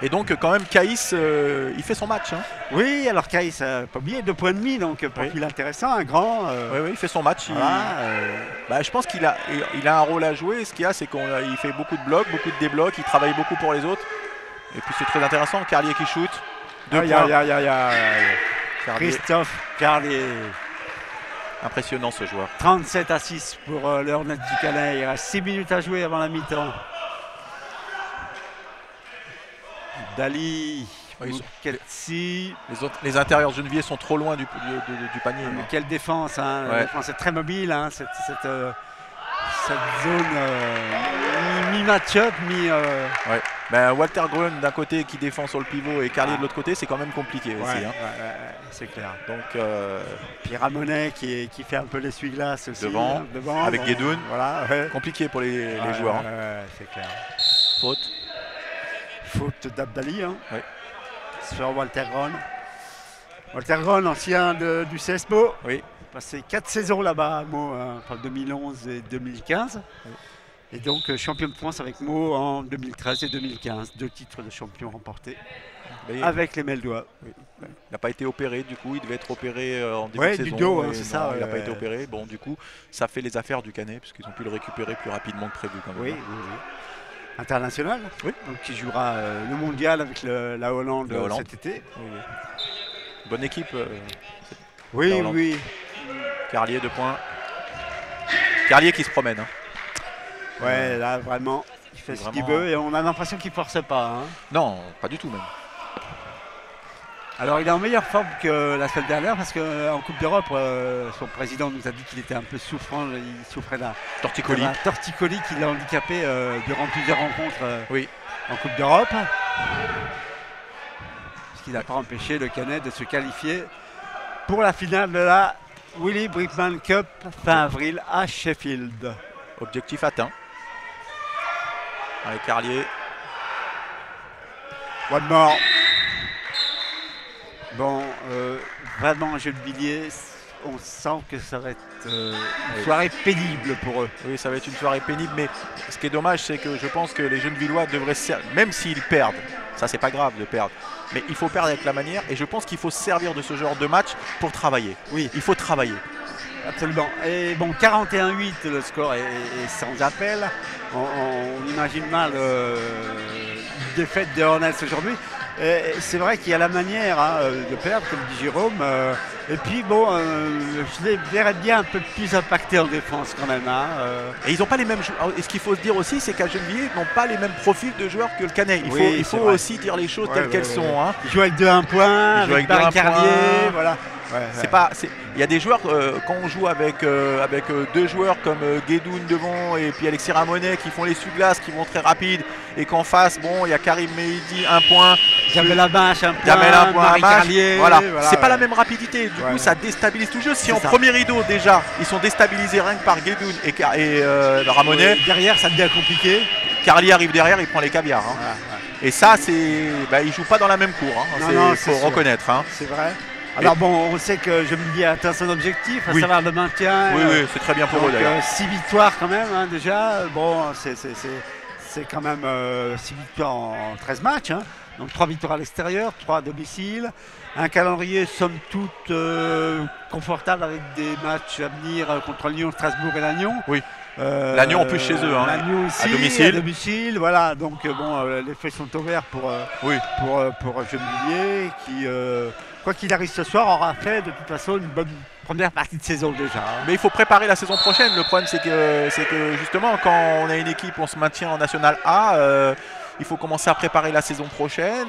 Et donc quand même Caïs, il fait son match. Hein. Oui, alors Caïs, pas oublié, 2,5 points, donc profil intéressant, un grand. Oui, il fait son match. Je pense qu'il a un rôle à jouer. Ce qu'il y a, c'est qu'il fait beaucoup de blocs, beaucoup de déblocs, il travaille beaucoup pour les autres. Et puis c'est très intéressant, Carlier qui shoot. Christophe Carlier. Impressionnant ce joueur. 37 à 6 pour le Hornet du Canet. Il reste 6 minutes à jouer avant la mi-temps. Dali, Ketsi. Les intérieurs de Gennevilliers sont trop loin du panier. Mais quelle défense, hein. La défense est très mobile, hein. Cette zone mi-match-up, Walter Gruen d'un côté qui défend sur le pivot et Carlier de l'autre côté, c'est quand même compliqué aussi. Hein. C'est clair. Donc, puis Ramonet qui fait un peu l'essuie-glace aussi. Devant avec Guédoun. Voilà, compliqué pour les joueurs. Hein. C'est clair. Faute d'Abdali sur Walter Gruen. Walter Gruen, ancien du CSPO. Oui. Passé 4 saisons là-bas à Meaux, entre 2011 et 2015. Oui. Et donc champion de France avec Meaux en 2013 et 2015. 2 titres de champion remportés avec les Meldois. Oui. Il n'a pas été opéré, du coup il devait être opéré en début de saison. Du dos, c'est ça. Il n'a pas été opéré. Bon, du coup, ça fait les affaires du Canet puisqu'ils ont pu le récupérer plus rapidement que prévu quand même. Oui. International, donc qui jouera le mondial avec la Hollande cet été. Oui. Bonne équipe. Oui. Carlier 2 points. Carlier qui se promène. Hein. Là vraiment, il fait ce qu'il veut et on a l'impression qu'il ne force pas. Hein. Non, pas du tout même. Alors il est en meilleure forme que la semaine dernière parce qu'en Coupe d'Europe, son président nous a dit qu'il était un peu souffrant, il souffrait d'un torticolis qui l'a handicapé durant plusieurs rencontres en Coupe d'Europe. Ce qui n'a pas empêché le Canet de se qualifier pour la finale de la Willy Brickman Cup fin avril à Sheffield. Objectif atteint. Avec Carlier. One more. Bon, vraiment Gennevilliers, on sent que ça va être une soirée pénible pour eux. Oui, ça va être une soirée pénible, mais ce qui est dommage, c'est que je pense que les Gennevillois devraient, même s'ils perdent, ça c'est pas grave de perdre, mais il faut perdre avec la manière, et je pense qu'il faut se servir de ce genre de match pour travailler. Oui, il faut travailler. Absolument. Et bon, 41-8, le score est sans appel. On imagine mal une défaite des Hornets aujourd'hui. C'est vrai qu'il y a la manière de perdre, comme dit Jérôme. Et puis bon, je les verrais bien un peu plus impactés en défense quand même. Et ils n'ont pas les mêmes joueurs. Et ce qu'il faut se dire aussi, c'est qu'à Gennevilliers, ils n'ont pas les mêmes profils de joueurs que le Canet. Il faut aussi dire les choses telles qu'elles sont. Hein. Ils jouent avec 2-1 points, avec Barry Carlier, voilà. Il y a des joueurs, quand on joue avec 2 joueurs comme Guédoun devant et puis Alexis Ramonet qui font les essuie-glaces, qui vont très rapides, et qu'en face, bon, il y a Karim Mehidi, 1 point, Jamel Amash, un point, Jamel un point, Marie Amash, Carlier, voilà. voilà, C'est pas ouais. la même rapidité, du coup ça déstabilise tout le jeu. Si en ça. premier rideau déjà ils sont déstabilisés rien que par Guedoun et Ramonet, derrière ça devient compliqué. Carlier arrive derrière, il prend les caviars. Hein. Voilà, ouais. Et ça, il joue pas dans la même cour. Il faut reconnaître. Hein. C'est vrai. Alors bon, on sait que Gennevilliers a atteint son objectif, à savoir le maintien. Oui, c'est très bien pour eux d'ailleurs. 6 victoires quand même, hein, déjà. Bon, c'est quand même 6 victoires en 13 matchs. Hein. Donc 3 victoires à l'extérieur, 3 à domicile. Un calendrier somme toute confortable avec des matchs à venir contre Lyon, Strasbourg et Lannion. Oui. Lannion en plus chez eux, hein, Lannion ici, à domicile. Voilà, donc bon, les feux sont ouverts pour Gennevilliers qui, quoi qu'il arrive ce soir, aura fait de toute façon une bonne première partie de saison déjà. Hein. Mais il faut préparer la saison prochaine. Le problème c'est que justement quand on a une équipe, on se maintient en National A, il faut commencer à préparer la saison prochaine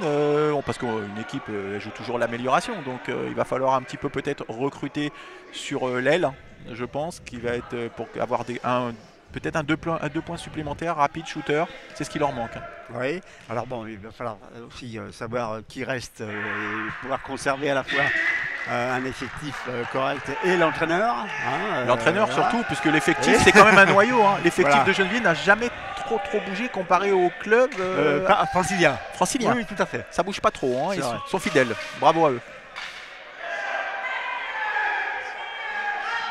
parce qu'une équipe elle joue toujours l'amélioration. Donc il va falloir un petit peu peut-être recruter sur l'aile, je pense, qui va être pour avoir peut-être un 2 points supplémentaires, rapide shooter, c'est ce qui leur manque. Oui, alors bon, il va falloir aussi savoir qui reste et pouvoir conserver à la fois un effectif correct et l'entraîneur. Hein, l'entraîneur voilà. surtout, puisque l'effectif c'est quand même un noyau. Hein. L'effectif voilà. de Gennevilliers n'a jamais trop bougé comparé au club francilien. Francilien. Oui, tout à fait. Ça bouge pas trop, hein. Ils sont fidèles. Bravo à eux.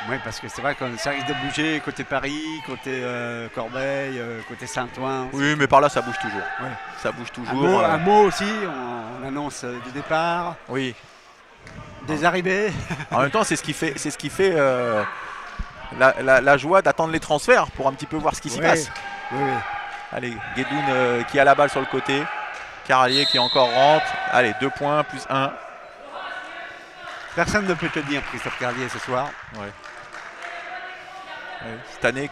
Oui, parce que c'est vrai que ça risque de bouger côté Paris, côté Corbeil, côté Saint-Ouen. Oui, mais par là, ça bouge toujours. Ouais. Ça bouge toujours. Un mot aussi, on annonce des départs. Oui. Des arrivées. En même temps, c'est ce qui fait la joie d'attendre les transferts pour un petit peu voir ce qui s'y passe. Oui, oui. Allez, Guedoun qui a la balle sur le côté. Carlier qui encore rentre. Allez, 2 points plus 1. Personne ne peut tenir Christophe Carlier ce soir. Ouais. Cette année,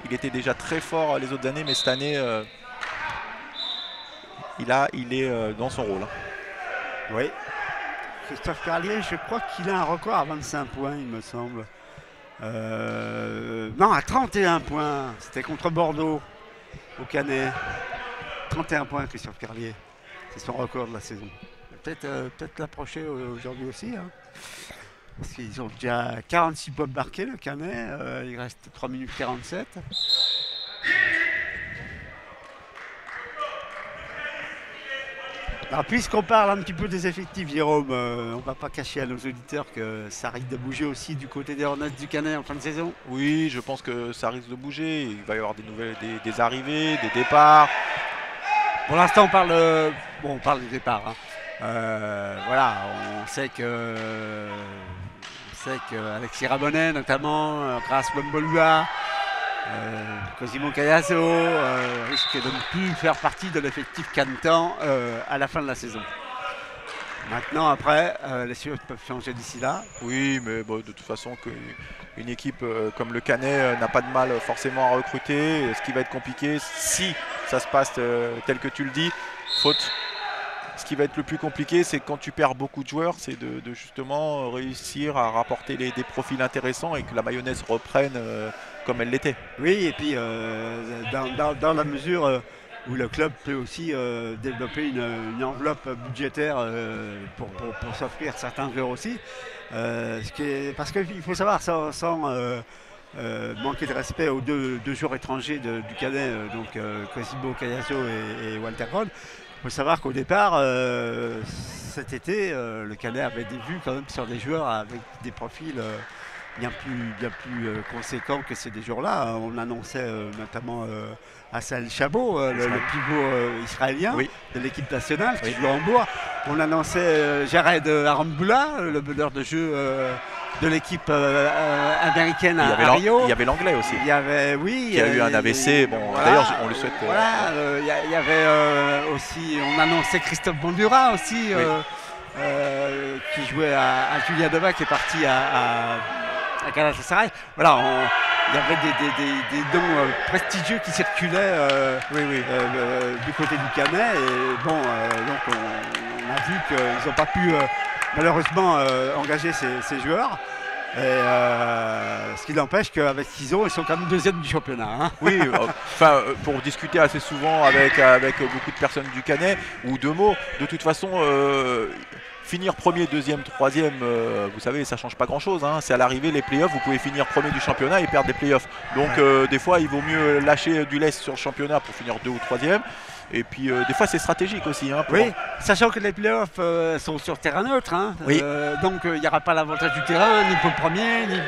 il était déjà très fort les autres années, mais cette année, il est dans son rôle. Oui. Christophe Carlier, je crois qu'il a un record à 25 points, il me semble. Non, à 31 points. C'était contre Bordeaux, au Canet. 31 points, Christophe Carlier. C'est son record de la saison. Peut-être l'approcher aujourd'hui aussi. Hein. Parce qu'ils ont déjà 46 points marqués, le Canet. Il reste 3 minutes 47. Alors, puisqu'on parle un petit peu des effectifs, Jérôme, on ne va pas cacher à nos auditeurs que ça risque de bouger aussi du côté des Hornets du Canet en fin de saison. Oui, je pense que ça risque de bouger. Il va y avoir des arrivées, des départs. Pour l'instant, on parle des départs. Hein. Voilà, on sait que Alexis Ramonet, notamment, grâce à Lombolua, Cosimo Cayasso risque de ne plus faire partie de l'effectif Canetan à la fin de la saison. Maintenant, après, les choses peuvent changer d'ici là. Oui, mais bon, de toute façon, une équipe comme le Canet n'a pas de mal forcément à recruter. Ce qui va être compliqué, si ça se passe tel que tu le dis, faute. Ce qui va être le plus compliqué, c'est quand tu perds beaucoup de joueurs, c'est de justement réussir à rapporter des profils intéressants et que la mayonnaise reprenne comme elle l'était. Oui, et puis dans la mesure où le club peut aussi développer une enveloppe budgétaire pour s'offrir certains joueurs aussi. Parce qu'il faut savoir, sans manquer de respect aux deux joueurs étrangers du Canet, donc Cosimo Cayasso et Walter Krohn, il faut savoir qu'au départ, cet été, le Canet avait des vues quand même sur des joueurs avec des profils bien plus conséquents que ces des joueurs-là. On annonçait notamment Assal Chabot, le pivot israélien de l'équipe nationale qui joue à Hambourg. On annonçait Jared Aramboula, le meneur de jeu de l'équipe américaine à Rio. Il y avait l'anglais aussi. Il y avait, qui a eu un AVC. Bon, voilà, d'ailleurs, on le souhaite. Voilà, il y avait aussi, on annonçait Christophe Bondura aussi, qui jouait à Julianova, qui est parti à Galatasaray. Voilà, il y avait des noms prestigieux qui circulaient du côté du Canet. Et bon, donc on a vu qu'ils n'ont pas pu malheureusement engager ces joueurs. Ce qui n'empêche qu'avec ce qu'ils ont, ils sont quand même deuxième du championnat. Hein. Oui, pour discuter assez souvent avec beaucoup de personnes du Canet, ou deux mots, de toute façon, finir premier, deuxième, troisième, vous savez, ça ne change pas grand-chose. Hein. C'est à l'arrivée, les playoffs, vous pouvez finir premier du championnat et perdre des playoffs. Donc des fois, il vaut mieux lâcher du lest sur le championnat pour finir deux ou troisième. Et puis des fois c'est stratégique aussi. Hein, oui, sachant que les playoffs sont sur terrain neutre. Hein, oui. Donc il n'y aura pas l'avantage du terrain, ni pour le premier, ni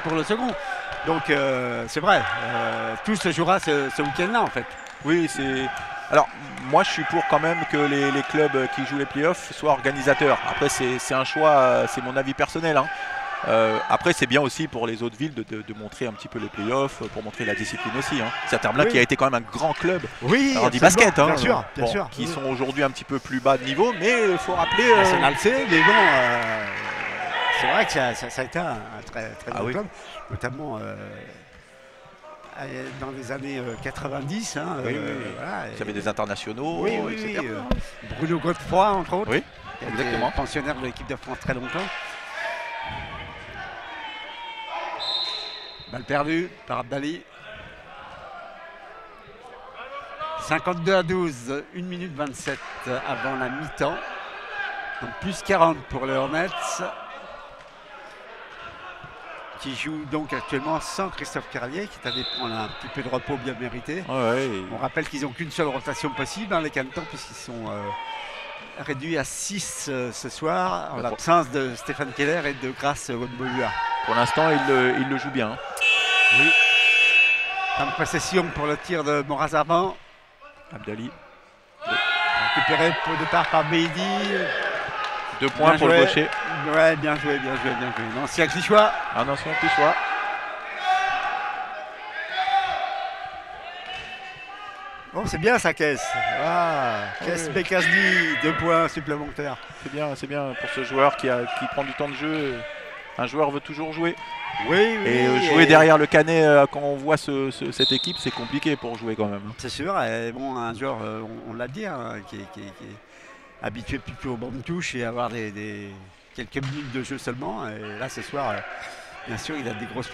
pour le second. Donc c'est vrai, tout se jouera ce week-end-là en fait. Oui, c'est... Alors moi je suis pour quand même que les clubs qui jouent les playoffs soient organisateurs. Après c'est un choix, c'est mon avis personnel. Hein. Après c'est bien aussi pour les autres villes de montrer un petit peu les playoffs, pour montrer la discipline aussi. Hein. Saint-Herblain qui a été quand même un grand club handi-basket, bien sûr, bien sûr. Qui sont aujourd'hui un petit peu plus bas de niveau, mais il faut rappeler... National C, mais bon, c'est vrai que ça a été un très bon club, notamment dans les années 90. Hein, voilà, il y avait des internationaux, etc. Bruno Godefroy entre autres, oui, qui était pensionnaire de l'équipe de France très longtemps. Balle perdue par Abdali. 52-12, 1 minute 27 avant la mi-temps. Donc plus 40 pour les Hornets. Qui joue donc actuellement sans Christophe Carlier, qui est allé prendre un petit peu de repos bien mérité. On rappelle qu'ils n'ont qu'une seule rotation possible, hein, les Canetons, puisqu'ils sont réduits à 6 ce soir, en l'absence de Stéphane Keller et de Grace Wembolua. Pour l'instant, il le joue bien. Hein. Oui. Temps de possession pour le tir de Morazarban. Abdali. Récupéré au départ par Beidi. 2 points pour le gaucher. Ouais, bien joué. Un ancien Clichois. Un ancien Clichois. Bon, c'est bien sa caisse. Caisse Bekasdi, 2 points supplémentaires. C'est bien pour ce joueur qui prend du temps de jeu. Un joueur veut toujours jouer. Oui, jouer derrière le Canet quand on voit cette équipe, c'est compliqué pour jouer quand même. C'est sûr. Et bon, un joueur, on l'a dit, hein, qui est habitué plutôt au banc de touche et avoir quelques minutes de jeu seulement. Et là, ce soir, bien sûr, il a des grosses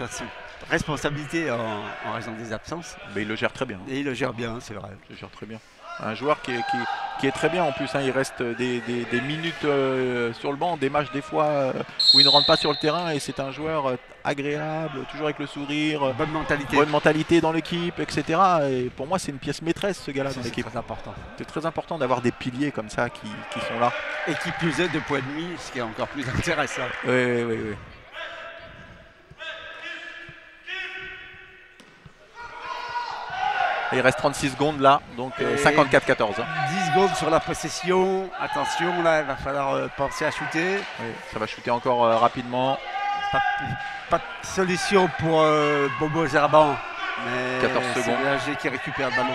responsabilités en raison des absences. Mais il le gère très bien. Et il le gère bien, c'est vrai. Il le gère très bien. Un joueur qui est très bien en plus. Hein. Il reste des minutes sur le banc, des matchs des fois où il ne rentre pas sur le terrain. Et c'est un joueur agréable, toujours avec le sourire. Bonne mentalité dans l'équipe, etc. Et pour moi, c'est une pièce maîtresse, ce gars-là, dans l'équipe. C'est très important. C'est très important d'avoir des piliers comme ça qui sont là. Et qui plus est 2 points et demi, ce qui est encore plus intéressant. Oui. Il reste 36 secondes là, donc 54-14. 10 secondes sur la possession. Attention, là, il va falloir penser à shooter. Oui, ça va shooter encore rapidement. Pas de solution pour Bobo Zerban. Mais 14 secondes. C'est l'AG qui récupère le ballon.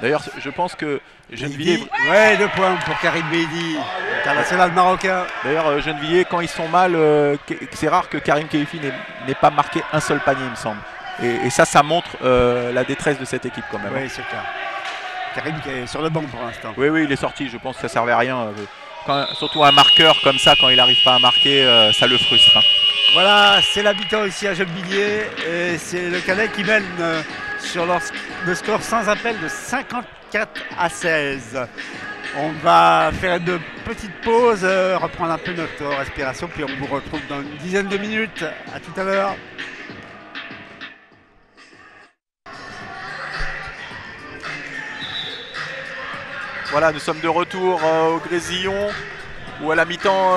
D'ailleurs, je pense que Gennevilliers... Ouais, 2 points pour Karim Beidi, international marocain. D'ailleurs, Gennevilliers, quand ils sont mal, c'est rare que Karim Keifi n'ait pas marqué un seul panier, il me semble. Et ça montre la détresse de cette équipe quand même. Oui, c'est clair. Karim qui est sur le banc pour l'instant. Oui, il est sorti. Je pense que ça ne servait à rien. Surtout un marqueur comme ça, quand il n'arrive pas à marquer, ça le frustre. Hein. Voilà, c'est l'habitant ici à Gennevilliers. Et c'est le Canet qui mène sur le score sans appel de 54-16. On va faire une petite pause, reprendre un peu notre respiration, puis on vous retrouve dans une dizaine de minutes. À tout à l'heure. Voilà, nous sommes de retour au Grésillon, où à la mi-temps,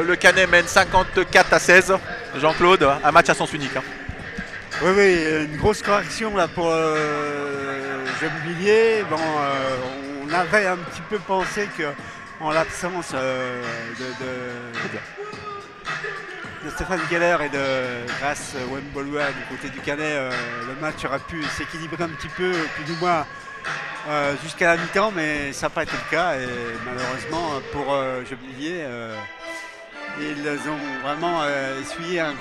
le Canet mène 54-16. Jean-Claude, un match à sens unique. Hein. Oui, une grosse correction là pour Gennevilliers. Bon, on avait un petit peu pensé qu'en l'absence de Stéphane Keller et de Grace Wembolua du côté du Canet, le match aurait pu s'équilibrer un petit peu, plus ou moins. Jusqu'à la mi-temps, mais ça n'a pas été le cas et malheureusement pour Gennevilliers, ils ont vraiment essuyé une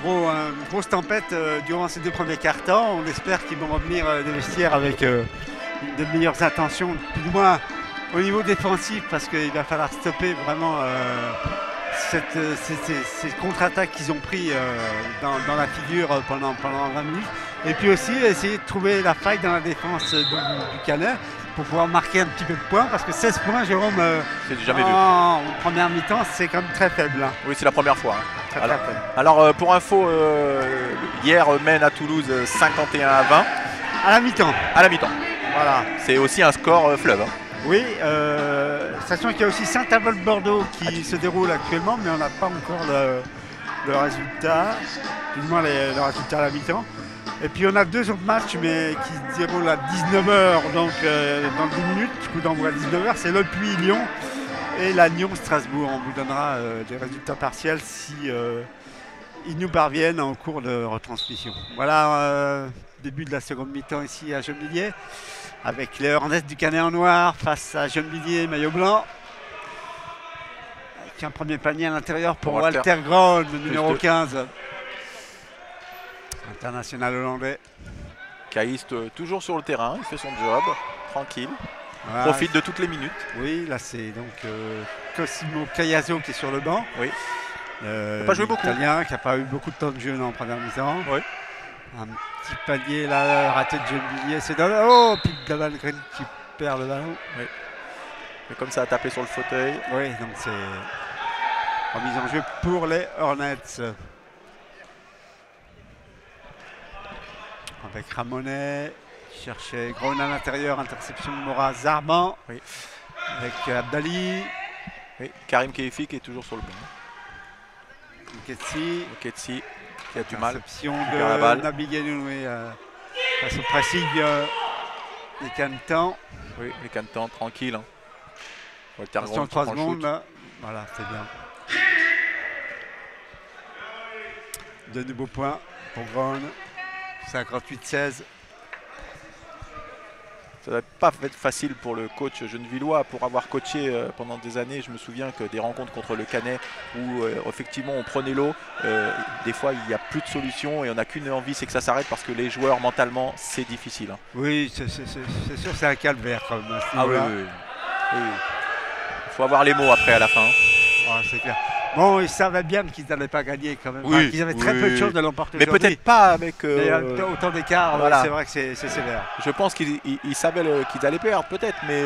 grosse tempête durant ces 2 premiers quarts-temps. On espère qu'ils vont revenir des vestiaires avec de meilleures intentions, plus ou moins au niveau défensif, parce qu'il va falloir stopper vraiment ces contre-attaques qu'ils ont pris dans la figure pendant 20 minutes. Et puis aussi essayer de trouver la faille dans la défense du Canet pour pouvoir marquer un petit peu de points. Parce que 16 points, Jérôme, c'est jamais vu. En première mi-temps, c'est quand même très faible. Hein. Oui, c'est la première fois. Hein. Très faible. Alors pour info, hier, Maine à Toulouse 51-20. À la mi-temps. À la mi-temps. Voilà. C'est aussi un score fleuve. Hein. Oui, sachant qu'il y a aussi Saint-Avold-Bordeaux qui se déroule actuellement, mais on n'a pas encore le résultat, plus ou moins le résultat à la mi-temps. Et puis on a 2 autres matchs, mais qui se déroulent à 19h, donc dans 10 minutes, coup d'envoi à 19h, c'est Le Puy-Lyon et Lannion-Strasbourg. On vous donnera des résultats partiels si ils nous parviennent en cours de retransmission. Voilà, début de la seconde mi-temps ici à Gennevilliers. Avec les Hornets du Canet en noir face à Gennevilliers, maillot blanc. Avec un premier panier à l'intérieur pour Walter Grone, le numéro 15. International hollandais. Caïste toujours sur le terrain, il fait son job, tranquille. Voilà. Profite de toutes les minutes. Oui, là c'est donc Cosimo Caiazzo qui est sur le banc. Oui. Pas joué beaucoup. Italien qui n'a pas eu beaucoup de temps de jeu en première mi-temps. Oui. Un petit palier là, raté de Gennevilliers, c'est dans le... Oh, puis Davalgren qui perd le ballon. Oui. Et comme ça a tapé sur le fauteuil. Oui, donc c'est remise en jeu pour les Hornets. Avec Ramonet, qui cherchait Grone à l'intérieur, interception de Mora Zarban. Oui. Avec Abdali. Oui. Karim Keifi qui est toujours sur le banc. Ketsi. Ketsi qui a du mal. Interception de Nabi Guénoui face au pressing des Canetans. Oui, les Canetans tranquilles. Hein. Attention 3 secondes là. Voilà, c'est bien. De nouveaux points pour Grone. 58-16. Ça va pas être facile pour le coach genevillois pour avoir coaché pendant des années. Je me souviens que des rencontres contre le Canet où effectivement on prenait l'eau, des fois il n'y a plus de solution et on n'a qu'une envie, c'est que ça s'arrête parce que les joueurs mentalement c'est difficile. Hein. Oui, c'est sûr, c'est un calvaire quand même. Ah oui. Il faut avoir les mots après à la fin. Oh, c'est clair. Bon, ils savaient bien qu'ils n'allaient pas gagner quand même. Oui, enfin, qu'ils avaient très peu de chances de l'emporter. Mais peut-être pas avec autant d'écart, voilà. C'est vrai que c'est sévère. Je pense qu'ils savaient qu'ils allaient perdre, peut-être, mais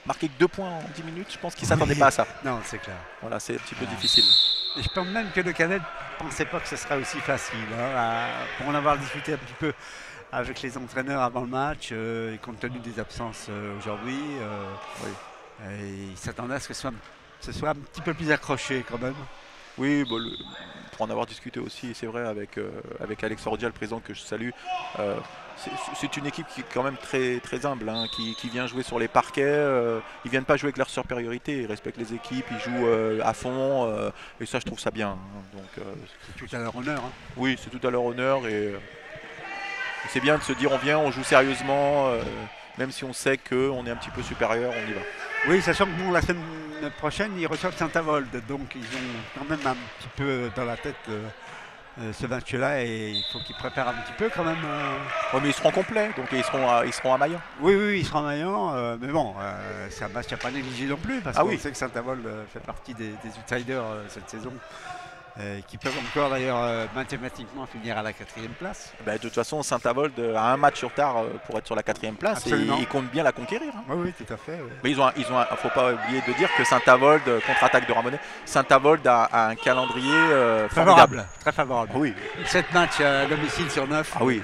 marquer que 2 points en 10 minutes, je pense qu'ils ne s'attendaient pas à ça. Non, c'est clair. Voilà, c'est un petit peu difficile. Et je pense même que le Canet ne pensait pas que ce serait aussi facile. Hein, pour en avoir discuté un petit peu avec les entraîneurs avant le match, et compte tenu des absences aujourd'hui, oui. Ils s'attendaient à ce que ce soit un petit peu plus accroché quand même. Oui, bon, pour en avoir discuté aussi, c'est vrai, avec Alex Ordia, le président que je salue, c'est une équipe qui est quand même très, très humble, hein, qui vient jouer sur les parquets. Ils ne viennent pas jouer avec leur supériorité, ils respectent les équipes, ils jouent à fond, et ça je trouve ça bien. Hein, donc, c'est tout à leur honneur. Hein. Oui, c'est tout à leur honneur, et c'est bien de se dire on vient, on joue sérieusement, même si on sait qu'on est un petit peu supérieur, on y va. Oui, sachant que bon, la semaine prochaine, ils reçoivent Saint-Avold, donc ils ont quand même un petit peu dans la tête ce match-là et il faut qu'ils préparent un petit peu quand même. Oui, mais ils seront complets, donc ils seront à Maillan. Oui, ils seront à Maillan, mais bon, c'est un match à pas négliger non plus, parce qu'on sait que Saint-Avold fait partie des outsiders cette saison. Qui peuvent encore d'ailleurs mathématiquement finir à la 4e place. Bah, de toute façon, Saint-Avold a un match sur retard pour être sur la 4e place. Absolument. Et ils comptent bien la conquérir. Hein. Oui, tout à fait. Oui. Mais faut pas oublier de dire que Saint-Avold, contre-attaque de Ramonet, Saint-Avold a un calendrier formidable. Très favorable. Oui. 7 matchs à domicile sur 9. Ah oui,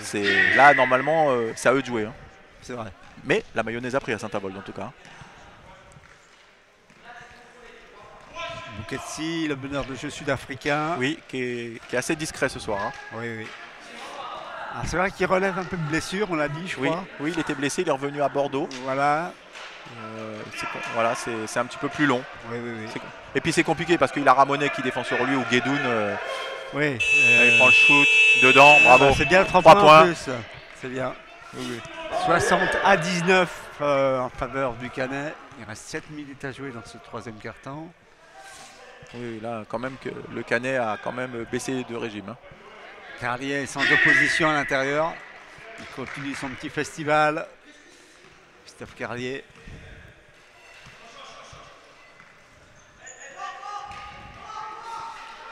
là normalement c'est à eux de jouer. Hein. C'est vrai. Mais la mayonnaise a pris à Saint-Avold en tout cas. Buketsi, le meneur de jeu sud-africain. Oui, qui est assez discret ce soir. Hein. Oui. C'est vrai qu'il relève un peu de blessure, on l'a dit, je crois. Oui, il était blessé, il est revenu à Bordeaux. Voilà. C'est un petit peu plus long. Oui. Et puis c'est compliqué parce qu'il a Ramonet qui défend sur lui ou Guédoun. Oui. Il prend le shoot dedans, bravo. C'est bien le 3 points en plus. C'est bien. Oui. 60-19 en faveur du Canet. Il reste 7 minutes à jouer dans ce 3e quart-temps. Oui, là, quand même, que le Canet a quand même baissé de régime. Hein. Carlier est sans opposition à l'intérieur. Il continue son petit festival. Christophe Carlier.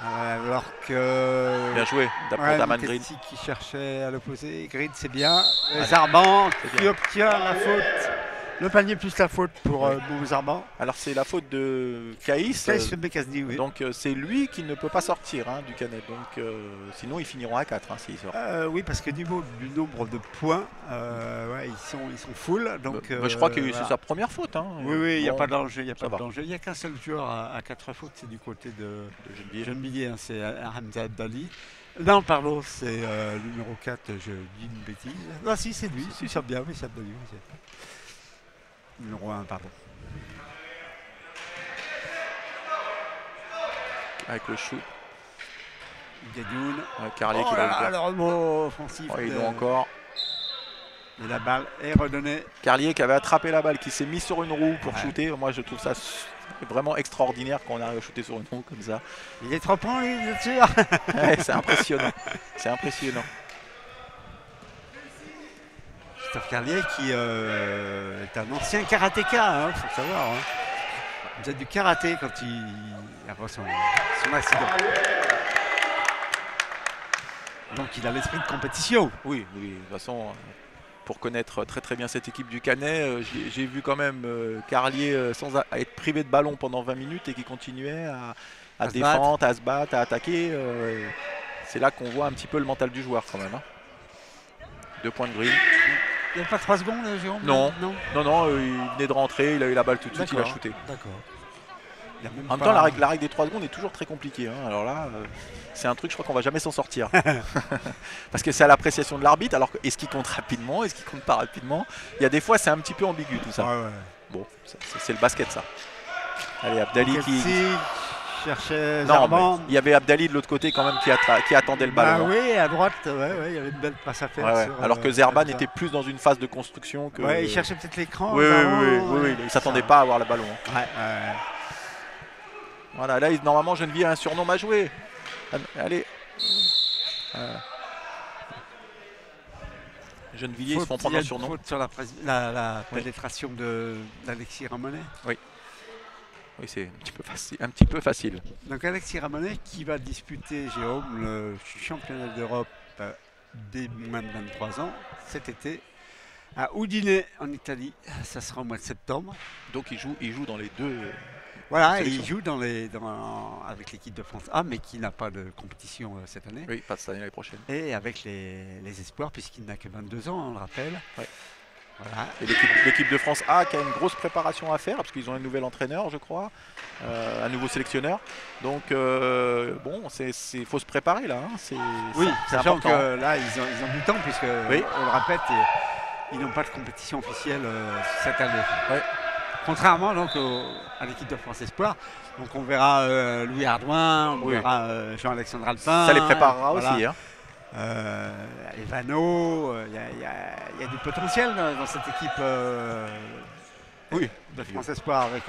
Alors que... Bien joué, pour Daman Green. Muketsi qui cherchait à l'opposé. Green, c'est bien. Zarban qui obtient la faute. Le panier plus la faute pour Boubou Zarban. Alors c'est la faute de Caïs. Caïs Bekazdi, oui. Donc c'est lui qui ne peut pas sortir du Canet. Donc sinon ils finiront à 4 s'ils sortent. Oui, parce que niveau du nombre de points, ouais, ils sont full. Donc, je crois que c'est sa première faute. Oui, il n'y a pas de danger. Il n'y a qu'un seul joueur à 4 fautes, c'est du côté de Gennevilliers, c'est Hamza Abdali. Non, pardon, c'est le numéro 4, je dis une bêtise. Non, si, c'est lui, c'est bien, oui, c'est Abdali. Oui, numéro 1, pardon. Avec le shoot. Gadoun. Carlier qui va le rebond offensif. Ils l'ont encore. Et la balle est redonnée. Carlier qui avait attrapé la balle, qui s'est mis sur une roue pour shooter. Moi, je trouve ça vraiment extraordinaire quand on arrive à shooter sur une roue comme ça. Il est 3 points, lui, bien sûr. Ouais, c'est impressionnant. C'est impressionnant. Christophe Carlier qui est un ancien karatéka, il faut savoir. Il faisait du karaté quand après son accident. Donc il a l'esprit de compétition. Oui, de toute façon, pour connaître très très bien cette équipe du Canet, j'ai vu quand même Carlier sans être privé de ballon pendant 20 minutes et qui continuait à défendre, à se battre, à attaquer. C'est là qu'on voit un petit peu le mental du joueur quand même. 2 points de Green. Il n'y a pas 3 secondes, Jérôme? Non, il venait de rentrer, il a eu la balle tout de suite, il a shooté. D'accord. En même temps, la règle des 3 secondes est toujours très compliquée. Alors là, c'est un truc, je crois qu'on va jamais s'en sortir. Parce que c'est à l'appréciation de l'arbitre. Alors, est-ce qu'il compte rapidement? Est-ce qu'il compte pas rapidement? Il y a des fois, c'est un petit peu ambigu tout ça. Ouais. Bon, c'est le basket ça. Allez, Abdali qui cherchait non, Zarban. Il y avait Abdali de l'autre côté quand même qui attendait le ballon. Oui, à droite, il y avait une belle passe à faire. Alors que Zerban était plus dans une phase de construction que... il cherchait peut-être l'écran. Oui, il ne s'attendait pas à avoir le ballon. Voilà, là, normalement, Gennevilliers a un surnom à jouer. Allez. Gennevilliers, ils se font prendre un surnom. Faute sur la pénétration d'Alexis Ramonet. Oui, c'est un petit peu facile. Donc Alexis Ramonet qui va disputer, Jérôme, le championnat d'Europe des moins de 23 ans cet été à Udine en Italie. Ça sera au mois de septembre. Donc il joue dans les deux. Voilà, il joue avec l'équipe de France A, mais qui n'a pas de compétition cette année. Oui, pas cette année, l'année prochaine. Et avec les espoirs, puisqu'il n'a que 22 ans, on le rappelle. Ouais. Voilà. Et l'équipe de France A qui a une grosse préparation à faire, parce qu'ils ont un nouvel entraîneur, je crois, un nouveau sélectionneur. Donc, bon, il faut se préparer là. Oui, sachant que là, ils ont du temps, puisque, on le répète, ils n'ont pas de compétition officielle cette année. Ouais. Contrairement donc à l'équipe de France Espoir, donc on verra Louis Ardouin, on verra Jean-Alexandre Alpin. Ça les préparera aussi. Evano, il y a du potentiel dans cette équipe de France Espoir avec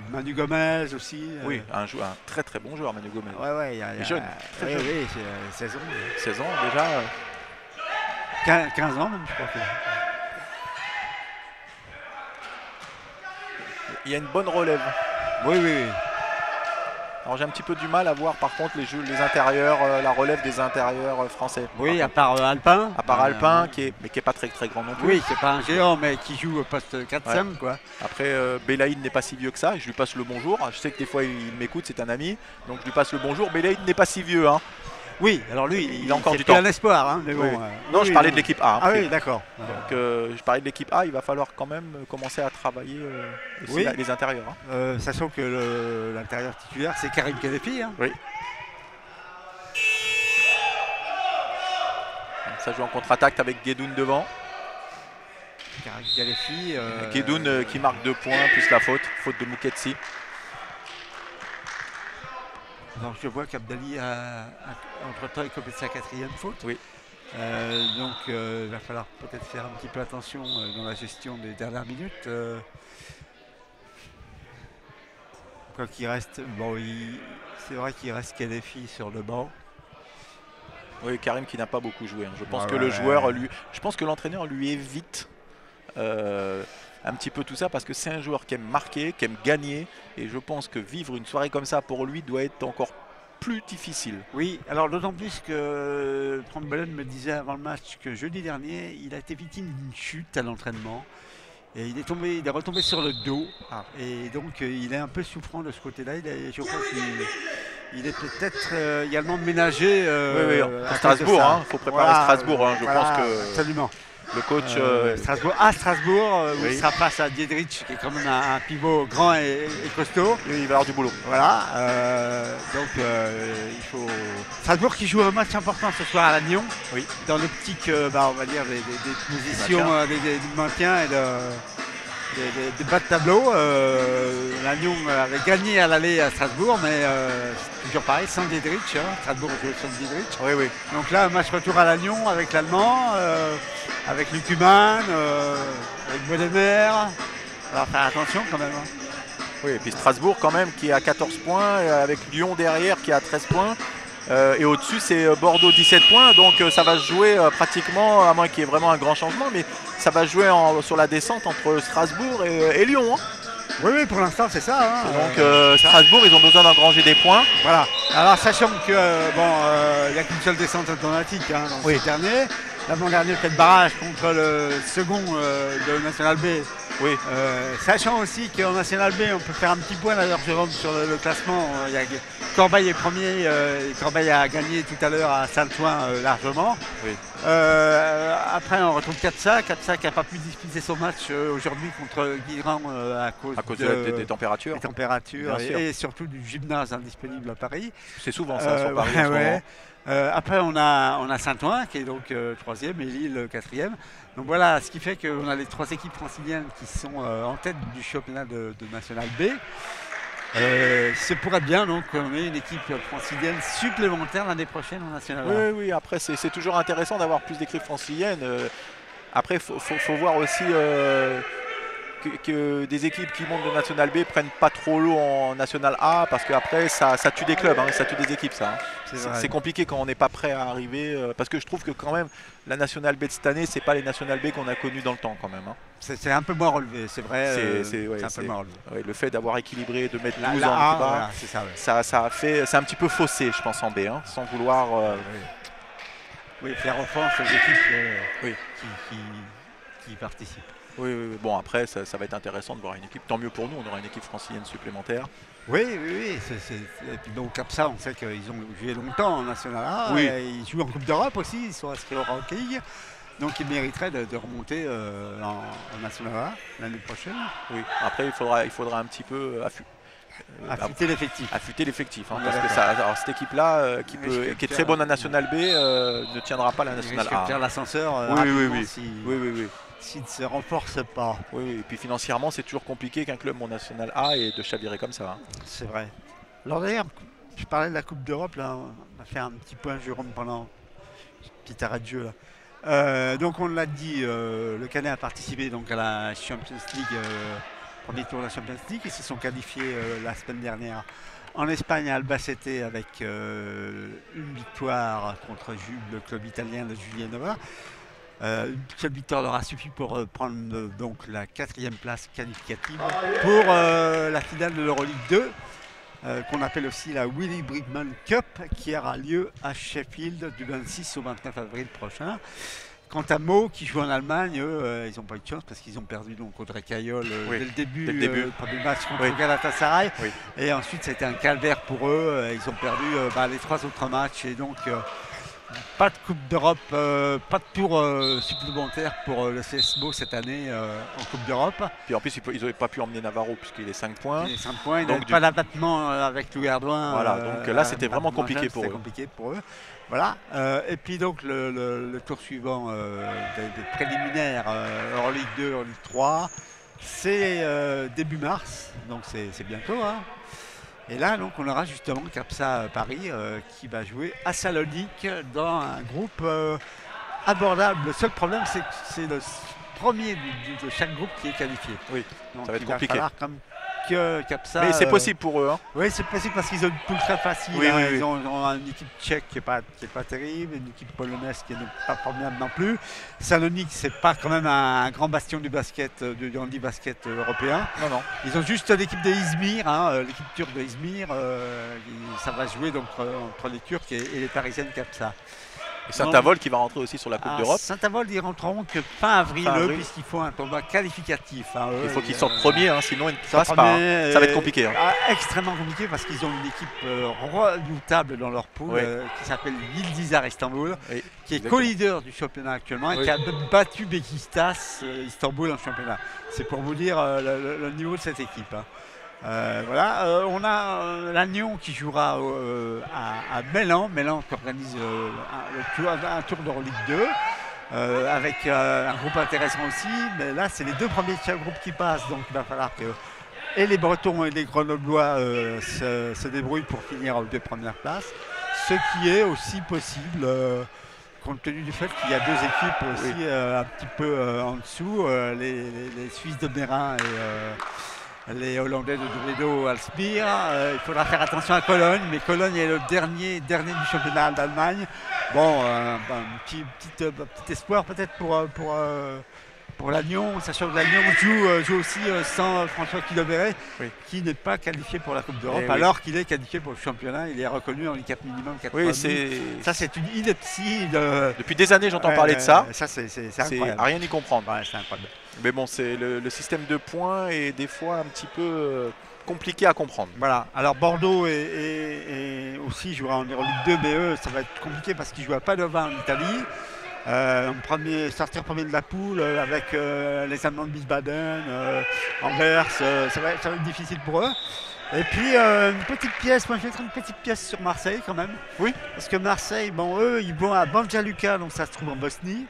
Manu Gomez aussi. Oui, un très très bon joueur, Manu Gomez. Ouais, il est jeune. Très jeune. Oui, 16 ans. 16 ans déjà. 15 ans même, je crois. Il y a une bonne relève. Oui. Alors j'ai un petit peu du mal à voir par contre les intérieurs, la relève des intérieurs français. Oui, à part Alpin. À part Alpin, qui est pas très très grand non plus. Oui, c'est pas un géant, mais qui joue au poste 4-5 quoi. Après, Belaïd n'est pas si vieux que ça. Je lui passe le bonjour. Je sais que des fois il m'écoute, c'est un ami, donc je lui passe le bonjour. Belaïd n'est pas si vieux. Oui, alors lui, il a encore du temps. un espoir, mais bon. Non, je parlais de l'équipe A. Ah oui, d'accord. Donc, je parlais de l'équipe A. Il va falloir quand même commencer à travailler aussi les intérieurs. Sachant que l'intérieur titulaire, c'est Karim Kelefi. Oui. Ça joue en contre-attaque avec Guédoun devant. Karim Kelefi. Guédoun qui marque 2 points, plus la faute de Muketsi. Alors je vois qu'Abdali entre-temps il complète sa 4e faute. Oui. Donc il va falloir peut-être faire un petit peu attention dans la gestion des dernières minutes. Quoi qu'il reste, bon, c'est vrai qu'il reste Kelefi sur le banc. Oui, Karim qui n'a pas beaucoup joué. Je pense que le joueur, je pense que l'entraîneur lui évite un petit peu tout ça parce que c'est un joueur qui aime marquer, qui aime gagner, et je pense que vivre une soirée comme ça pour lui doit être encore plus difficile. Oui, alors d'autant plus que Frank Boelen me disait avant le match que jeudi dernier, il a été victime d'une chute à l'entraînement. Et il est retombé sur le dos. Et donc il est un peu souffrant de ce côté-là. Je crois qu'il est peut-être également ménagé. Oui, à Strasbourg, il faut préparer Strasbourg. Je pense que absolument. Le coach Strasbourg, où oui. il sera face à Diedrich, qui est quand même un pivot grand et costaud. il va avoir du boulot. Voilà, donc il faut. Strasbourg qui joue un match important ce soir à Lannion, Oui. dans l'optique, on va dire, des positions, du maintien et des bas de tableau. Lannion avait gagné à l'aller à Strasbourg, mais c'est toujours pareil, sans Diedrich. Strasbourg joue sans Diedrich. Oui. Donc là, un match retour à Lannion avec l'Allemand, avec Luc Humann, avec Bodemer. Alors faire attention quand même. Oui, et puis Strasbourg quand même qui est à 14 points, avec Lyon derrière qui est à 13 points. Et au-dessus c'est Bordeaux 17 points, donc ça va se jouer pratiquement, à moins qu'il y ait vraiment un grand changement, mais ça va jouer sur la descente entre Strasbourg et Lyon. Oui, pour l'instant c'est ça. Donc Strasbourg, ils ont besoin d'engranger des points. Voilà. Alors sachant que il n'y a qu'une seule descente automatique dans ce dernier. L'avant-dernier fait le barrage contre le second de National B. Oui. Sachant aussi qu'en National B, on peut faire un petit point d'ailleurs, Jérôme, sur le classement. Corbeil est premier, Corbeil a gagné tout à l'heure à Saint-Ouen largement. Oui. Après, on retrouve Capsa qui n'a pas pu disputer son match aujourd'hui contre Guilherand à cause des températures. Des températures et surtout du gymnase indisponible à Paris. C'est souvent ça sur Paris en ce moment. Après, on a Saint-Ouen qui est donc troisième et Lille quatrième. Donc voilà, ce qui fait qu'on a les trois équipes franciliennes qui sont en tête du championnat de National B. C'est pour être bien donc qu'on ait une équipe francilienne supplémentaire l'année prochaine en National A. Oui, après c'est toujours intéressant d'avoir plus d'équipes franciliennes. Après, il faut voir aussi que des équipes qui montent de National B prennent pas trop l'eau en National A, parce qu'après ça tue des clubs, ça tue des équipes ça. C'est compliqué quand on n'est pas prêt à arriver, parce que je trouve que quand même la National B de cette année, c'est pas les National B qu'on a connus dans le temps quand même. C'est un peu moins relevé, c'est vrai. C'est un peu moins relevé. Le fait d'avoir équilibré, de mettre 12 en A, bas, ça a fait, c'est un petit peu faussé je pense en B, sans vouloir. Oui, faire offense aux équipes qui participent. Oui. Bon, après, ça va être intéressant de voir une équipe. Tant mieux pour nous, on aura une équipe francilienne supplémentaire. Oui. Et puis donc, comme ça, on sait qu'ils ont joué longtemps en National A. Oui. Ils jouent en Coupe d'Europe aussi, ils sont inscrits au Rock League. Donc, ils mériteraient de remonter en National A l'année prochaine. Oui. Après, il faudra un petit peu affûter l'effectif. Affûter l'effectif, parce que cette équipe-là, qui est très bonne à National B, ne tiendra pas la National A. Faire l'ascenseur. Oui. S'il ne se renforce pas. Oui, et puis financièrement, c'est toujours compliqué qu'un club en National A et de chavirer comme ça. C'est vrai. Alors d'ailleurs, je parlais de la Coupe d'Europe, là, on a fait un petit point, Jérôme, pendant un petit arrêt de jeu. Là. Donc on l'a dit, le Canet a participé donc, à la Champions League, premier tour de la Champions League, ils se sont qualifiés la semaine dernière en Espagne à Albacete avec une victoire contre le club italien de Giulianova. Une seule victoire leur a suffi pour prendre donc la 4e place qualificative pour la finale de l'Euroleague 2, qu'on appelle aussi la Willy Brigman Cup, qui aura lieu à Sheffield du 26 au 29 avril prochain. Quant à Meaux, qui joue en Allemagne, eux, ils n'ont pas eu de chance parce qu'ils ont perdu donc Audrey Caillol dès le début, premier match contre Galatasaray. Oui. Et ensuite, c'était un calvaire pour eux. Ils ont perdu les 3 autres matchs et donc pas de Coupe d'Europe, pas de tour supplémentaire pour le CS Meaux cette année en Coupe d'Europe. Puis en plus, ils n'avaient pas pu emmener Navarro puisqu'il est 5 points. Il est 5 points, ils n'avaient pas d'abattement avec Louis Ardouin. Voilà, donc là, c'était vraiment compliqué pour eux. C'était compliqué pour eux. Voilà. Et puis donc le tour suivant des préliminaires Euroleague 2, Euroleague 3, c'est début mars, donc c'est bientôt. Et là, donc, on aura justement Capsa Paris qui va jouer à Salonique dans un groupe abordable. Le seul problème, c'est que c'est le premier de chaque groupe qui est qualifié. Oui, donc, ça va être il compliqué. Va falloir comme Capsa. Mais c'est possible pour eux. Hein. Oui, c'est possible parce qu'ils ont une poule très facile. Oui, hein. oui, oui. Ils ont une équipe tchèque qui est pas terrible, une équipe polonaise qui n'est pas formidable non plus. Salonique, c'est pas quand même un grand bastion du basket, du handi-basket européen. Non. Ils ont juste l'équipe de Izmir, hein, l'équipe turque de Izmir. Ça va jouer donc entre les Turcs et les Parisiennes Capsa. Et Saint-Avold qui va rentrer aussi sur la Coupe d'Europe. Saint-Avold, ils rentreront que fin avril. Puisqu'il faut un tournoi qualificatif. Hein, il faut qu'ils sortent premiers, hein, sinon ils ne passent pas. pas. Hein. Ça va être compliqué. Hein. Extrêmement compliqué parce qu'ils ont une équipe redoutable dans leur poule qui s'appelle Yıldızlar Istanbul, qui est co-leader du championnat actuellement et qui a battu Bekistas Istanbul en championnat. C'est pour vous dire le niveau de cette équipe. Hein. On a l'Agnon qui jouera à Mélan qui organise un tour de Ligue 2 avec un groupe intéressant aussi, mais là c'est les deux premiers groupes qui passent, donc il va falloir que et les Bretons et les Grenoblois se débrouillent pour finir aux deux premières places, ce qui est aussi possible compte tenu du fait qu'il y a deux équipes aussi un petit peu en dessous, les Suisses de Mérin et les Hollandais de Dovredo Alsbeer. Il faudra faire attention à Cologne, mais Cologne est le dernier du championnat d'Allemagne. Bon, petit espoir peut-être pour l'Agnon, sachant que l'Agnon joue aussi sans François Kiloberet, qui n'est pas qualifié pour la Coupe d'Europe, alors qu'il est qualifié pour le championnat. Il est reconnu en handicap minimum 4,5. Ça, c'est une ineptie. Depuis des années, j'entends parler de ça. Ça, c'est incroyable. À rien y comprendre. Ouais, c'est incroyable. Mais bon, c'est le système de points est des fois un petit peu compliqué à comprendre. Voilà. Alors Bordeaux et aussi jouera en Euroligue 2, mais eux, ça va être compliqué parce qu'ils jouent à Padova en Italie. Sortir premier de la poule avec les Allemands de Wiesbaden, Anvers, ça va être difficile pour eux. Et puis une petite pièce, moi je vais mettre une petite pièce sur Marseille quand même. Oui. Parce que Marseille, eux ils vont à Banja Luka, donc ça se trouve en Bosnie.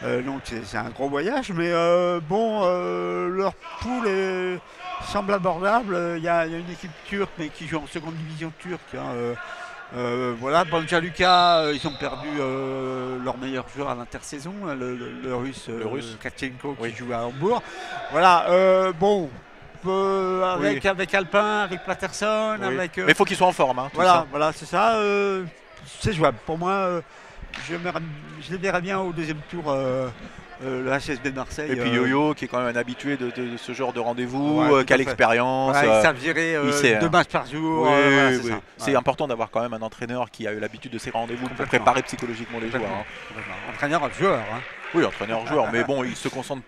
Donc c'est un gros voyage, mais leur poule semble abordable. Il y a une équipe turque mais qui joue en seconde division turque. Banja Luka, ils ont perdu leur meilleur joueur à l'intersaison, le russe Katchenko qui joue à Hambourg. Avec Alpin, avec Patterson, mais il faut qu'ils soient en forme. Hein, voilà, c'est ça. C'est jouable. Pour moi, je les verrais bien au deuxième tour. Le HSB de Marseille. Et puis Yo-Yo qui est quand même un habitué de ce genre de rendez-vous, qui a l'expérience. Ils savent gérer 2 matchs par jour. C'est important d'avoir quand même un entraîneur qui a eu l'habitude de ces rendez-vous pour préparer psychologiquement les joueurs. Hein. Entraîneur-joueur. Hein. Oui, entraîneur-joueur, mais bon, il se concentre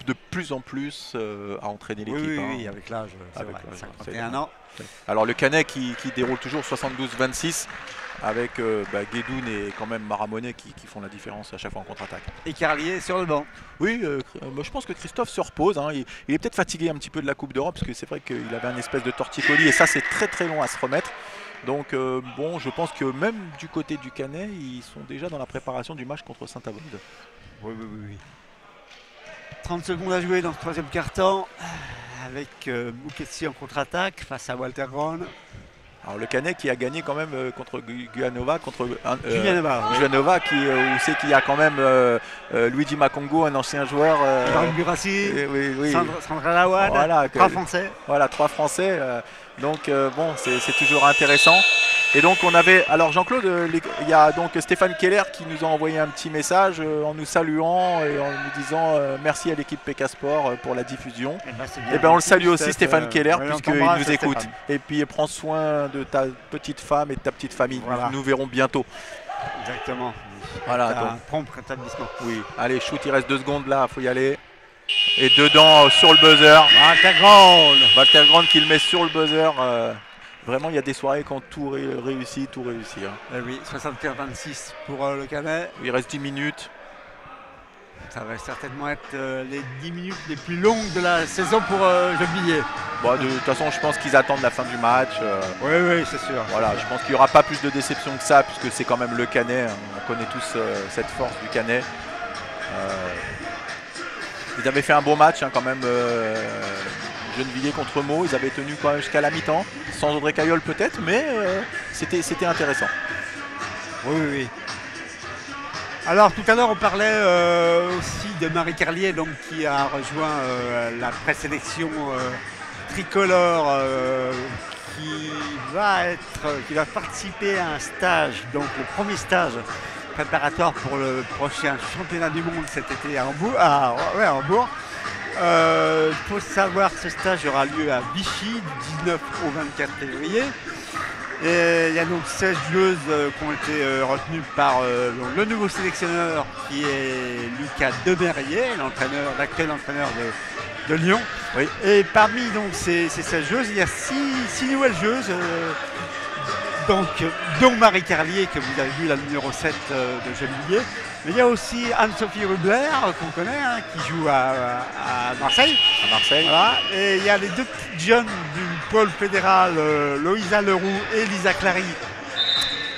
de plus en plus à entraîner l'équipe. Oui, avec l'âge, avec 51 ans. Alors le Canet qui déroule toujours 72-26 avec Guédoun et quand même Maramonet qui font la différence à chaque fois en contre-attaque. Et Carlier sur le banc. Oui, je pense que Christophe se repose. Hein. Il est peut-être fatigué un petit peu de la Coupe d'Europe parce que c'est vrai qu'il avait un espèce de torticolis et ça c'est très très long à se remettre. Donc je pense que même du côté du Canet, ils sont déjà dans la préparation du match contre Saint-Avold. Oui. 30 secondes à jouer dans ce troisième quart-temps avec Mouketsi en contre-attaque face à Walter Grone. Alors le Canet qui a gagné quand même contre Guyanova, Guyanova, où c'est qu'il y a quand même Luigi Makongo, un ancien joueur. Ibrahim Gurassi, Sandra Lawad, 3 Français. Voilà, 3 Français. Donc c'est toujours intéressant. Et donc on avait, alors Jean-Claude, il y a donc Stéphane Keller qui nous a envoyé un petit message en nous saluant et en nous disant merci à l'équipe PK Sport pour la diffusion. Et on le salue aussi Stéphane Keller puisqu'il nous écoute. Et puis prends soin de ta petite femme et de ta petite famille. Voilà. Nous verrons bientôt. Exactement. Voilà. Un prompt rétablissement. Oui. Allez, shoot, il reste 2 secondes là, faut y aller. Et dedans sur le buzzer. Walter Grone qui le met sur le buzzer. Vraiment, il y a des soirées quand tout réussit. Hein. Oui, 75-26 pour le Canet. Il reste 10 minutes. Ça va certainement être les 10 minutes les plus longues de la saison pour Gennevilliers. De toute façon, je pense qu'ils attendent la fin du match. Oui, c'est sûr. Voilà, je pense qu'il n'y aura pas plus de déception que ça, puisque c'est quand même le Canet. Hein. On connaît tous cette force du Canet. Ils avaient fait un beau match hein, quand même. Gennevilliers contre Meaux, ils avaient tenu quand même jusqu'à la mi-temps, sans Audrey Caillol peut-être, mais c'était intéressant. Oui. Alors tout à l'heure on parlait aussi de Marie Carlier donc, qui a rejoint la présélection tricolore qui va participer à un stage, donc le premier stage préparatoire pour le prochain championnat du monde cet été à Hambourg. À Hambourg. Il faut savoir que ce stage aura lieu à Vichy du 19 au 24 février. Et il y a donc 16 joueuses qui ont été retenues par le nouveau sélectionneur qui est Lucas Demerrier, l'actuel entraîneur de Lyon. Oui. Et parmi donc, ces 16 joueuses, il y a 6 nouvelles joueuses, dont Marie Carlier, que vous avez vu, la numéro 7 de Gennevilliers. Mais il y a aussi Anne-Sophie Rubler, qu'on connaît, qui joue à Marseille. À Marseille. Voilà. Et il y a les deux petites jeunes du pôle fédéral, Loïsa Leroux et Lisa Clary,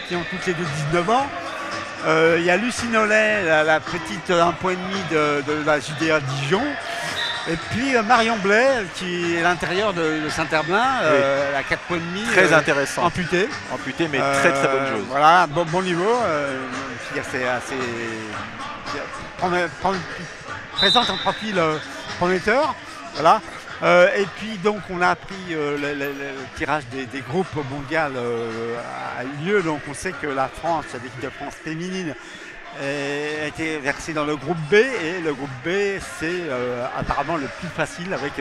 qui ont toutes les deux 19 ans. Il y a Lucie Nollet, la petite 1,5 point de la JDA Dijon. Et puis Marion Blais, qui est à l'intérieur de Saint-Herblain, à 4,5 points. Très intéressant. Amputée. Amputée, mais très très bonne joueuse. Voilà, bon niveau. C'est assez présente un profil prometteur. Voilà. Et puis donc on a appris le tirage des groupes mondial a eu lieu. Donc on sait que la France, l'équipe de France féminine, a été versée dans le groupe B, et le groupe B c'est apparemment le plus facile, avec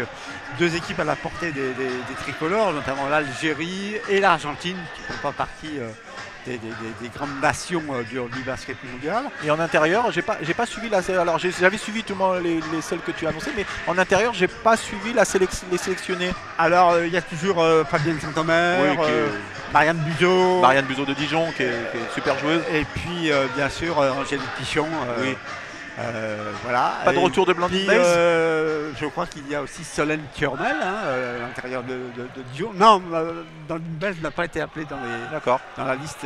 2 équipes à la portée des tricolores, notamment l'Algérie et l'Argentine, qui ne font pas partie des grandes nations du basket mondial. Et en intérieur, j'ai pas suivi alors j'avais suivi tout le monde les celles que tu as annoncées, mais en intérieur j'ai pas suivi les sélectionnés. Alors il y a toujours Fabienne Saint-Omer, Marianne Buzeau de Dijon qui est super joueuse. Et puis bien sûr Angélique Pichon. Oui. Voilà. Pas de retour de Blandine Belz. Je crois qu'il y a aussi Solène Kurnel à l'intérieur de Dijon. Non, Blandine Belz n'a pas été appelée dans la liste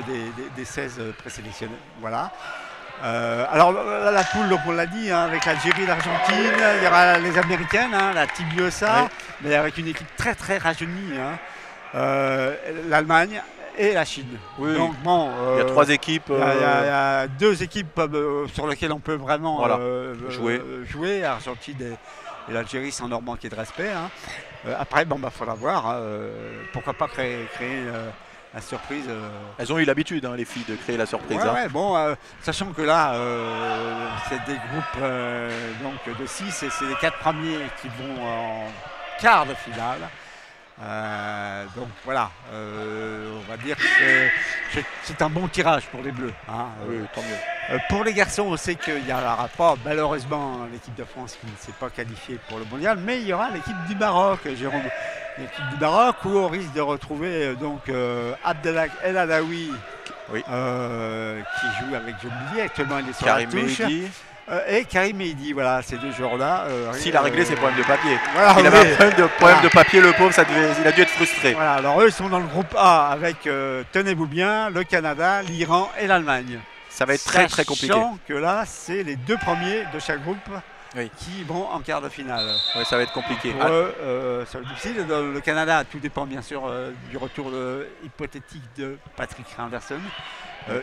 des 16 présélectionnés. Voilà. Alors la poule, donc on l'a dit, avec l'Algérie et l'Argentine, il y aura les Américaines, la Team USA, mais avec une équipe très très rajeunie, l'Allemagne et la Chine. Oui. Donc bon, il y a 3 équipes. Il y a 2 équipes sur lesquelles on peut vraiment jouer. Argentine et l'Algérie sans leur manquer de respect. Après, faudra voir. Pourquoi pas créer la surprise. Elles ont eu l'habitude, les filles, de créer la surprise. Sachant que là, c'est des groupes donc de 6, et c'est les 4 premiers qui vont en quart de finale. Donc voilà, on va dire que c'est un bon tirage pour les Bleus. Oui, tant mieux. Pour les garçons, on sait qu'il n'y aura pas malheureusement l'équipe de France qui ne s'est pas qualifiée pour le mondial, mais il y aura l'équipe du Maroc, Jérôme. L'équipe du Maroc, où on risque de retrouver Abdelak El Adaoui, qui joue avec Gennevilliers. Actuellement il est sur la touche. Et Karim Meidi, voilà, ces 2 joueurs-là. S'il a réglé ses problèmes de papier. Voilà, il avait un problème de papier, le pauvre, il a dû être frustré. Voilà, alors eux, ils sont dans le groupe A avec, tenez-vous bien, le Canada, l'Iran et l'Allemagne. Ça va être très très compliqué. Sachant que là, c'est les 2 premiers de chaque groupe qui vont en quart de finale. Oui, ça va être compliqué. Pour eux, ça va être difficile. Le Canada, tout dépend bien sûr du retour hypothétique de Patrick Anderson.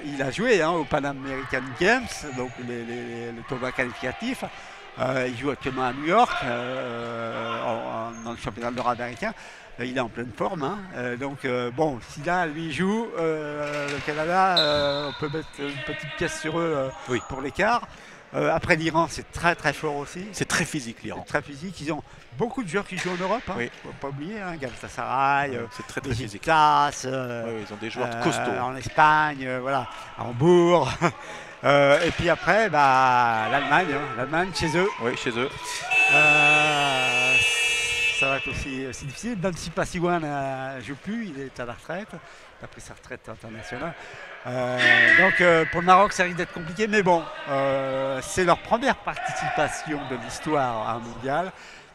Il a joué au Pan American Games, donc le tournoi qualificatif. Il joue actuellement à New York, dans le championnat nord-américain. Il est en pleine forme. Donc, si là, lui joue, le Canada, on peut mettre une petite pièce sur eux pour l'écart. Après l'Iran, c'est très très fort aussi. C'est très physique l'Iran. Très physique. Ils ont beaucoup de joueurs qui jouent en Europe. Il ne faut pas oublier, Galatasaray, c'est très très physique. Ils ont des joueurs costauds. En Espagne, à Hambourg. Et puis après, l'Allemagne, chez eux. Oui, chez eux. Ça va être aussi difficile. Même si Passiwan ne joue plus, il est à la retraite. Il a pris sa retraite internationale. Donc pour le Maroc, ça risque d'être compliqué. Mais bon, c'est leur première participation de l'histoire à un mondial.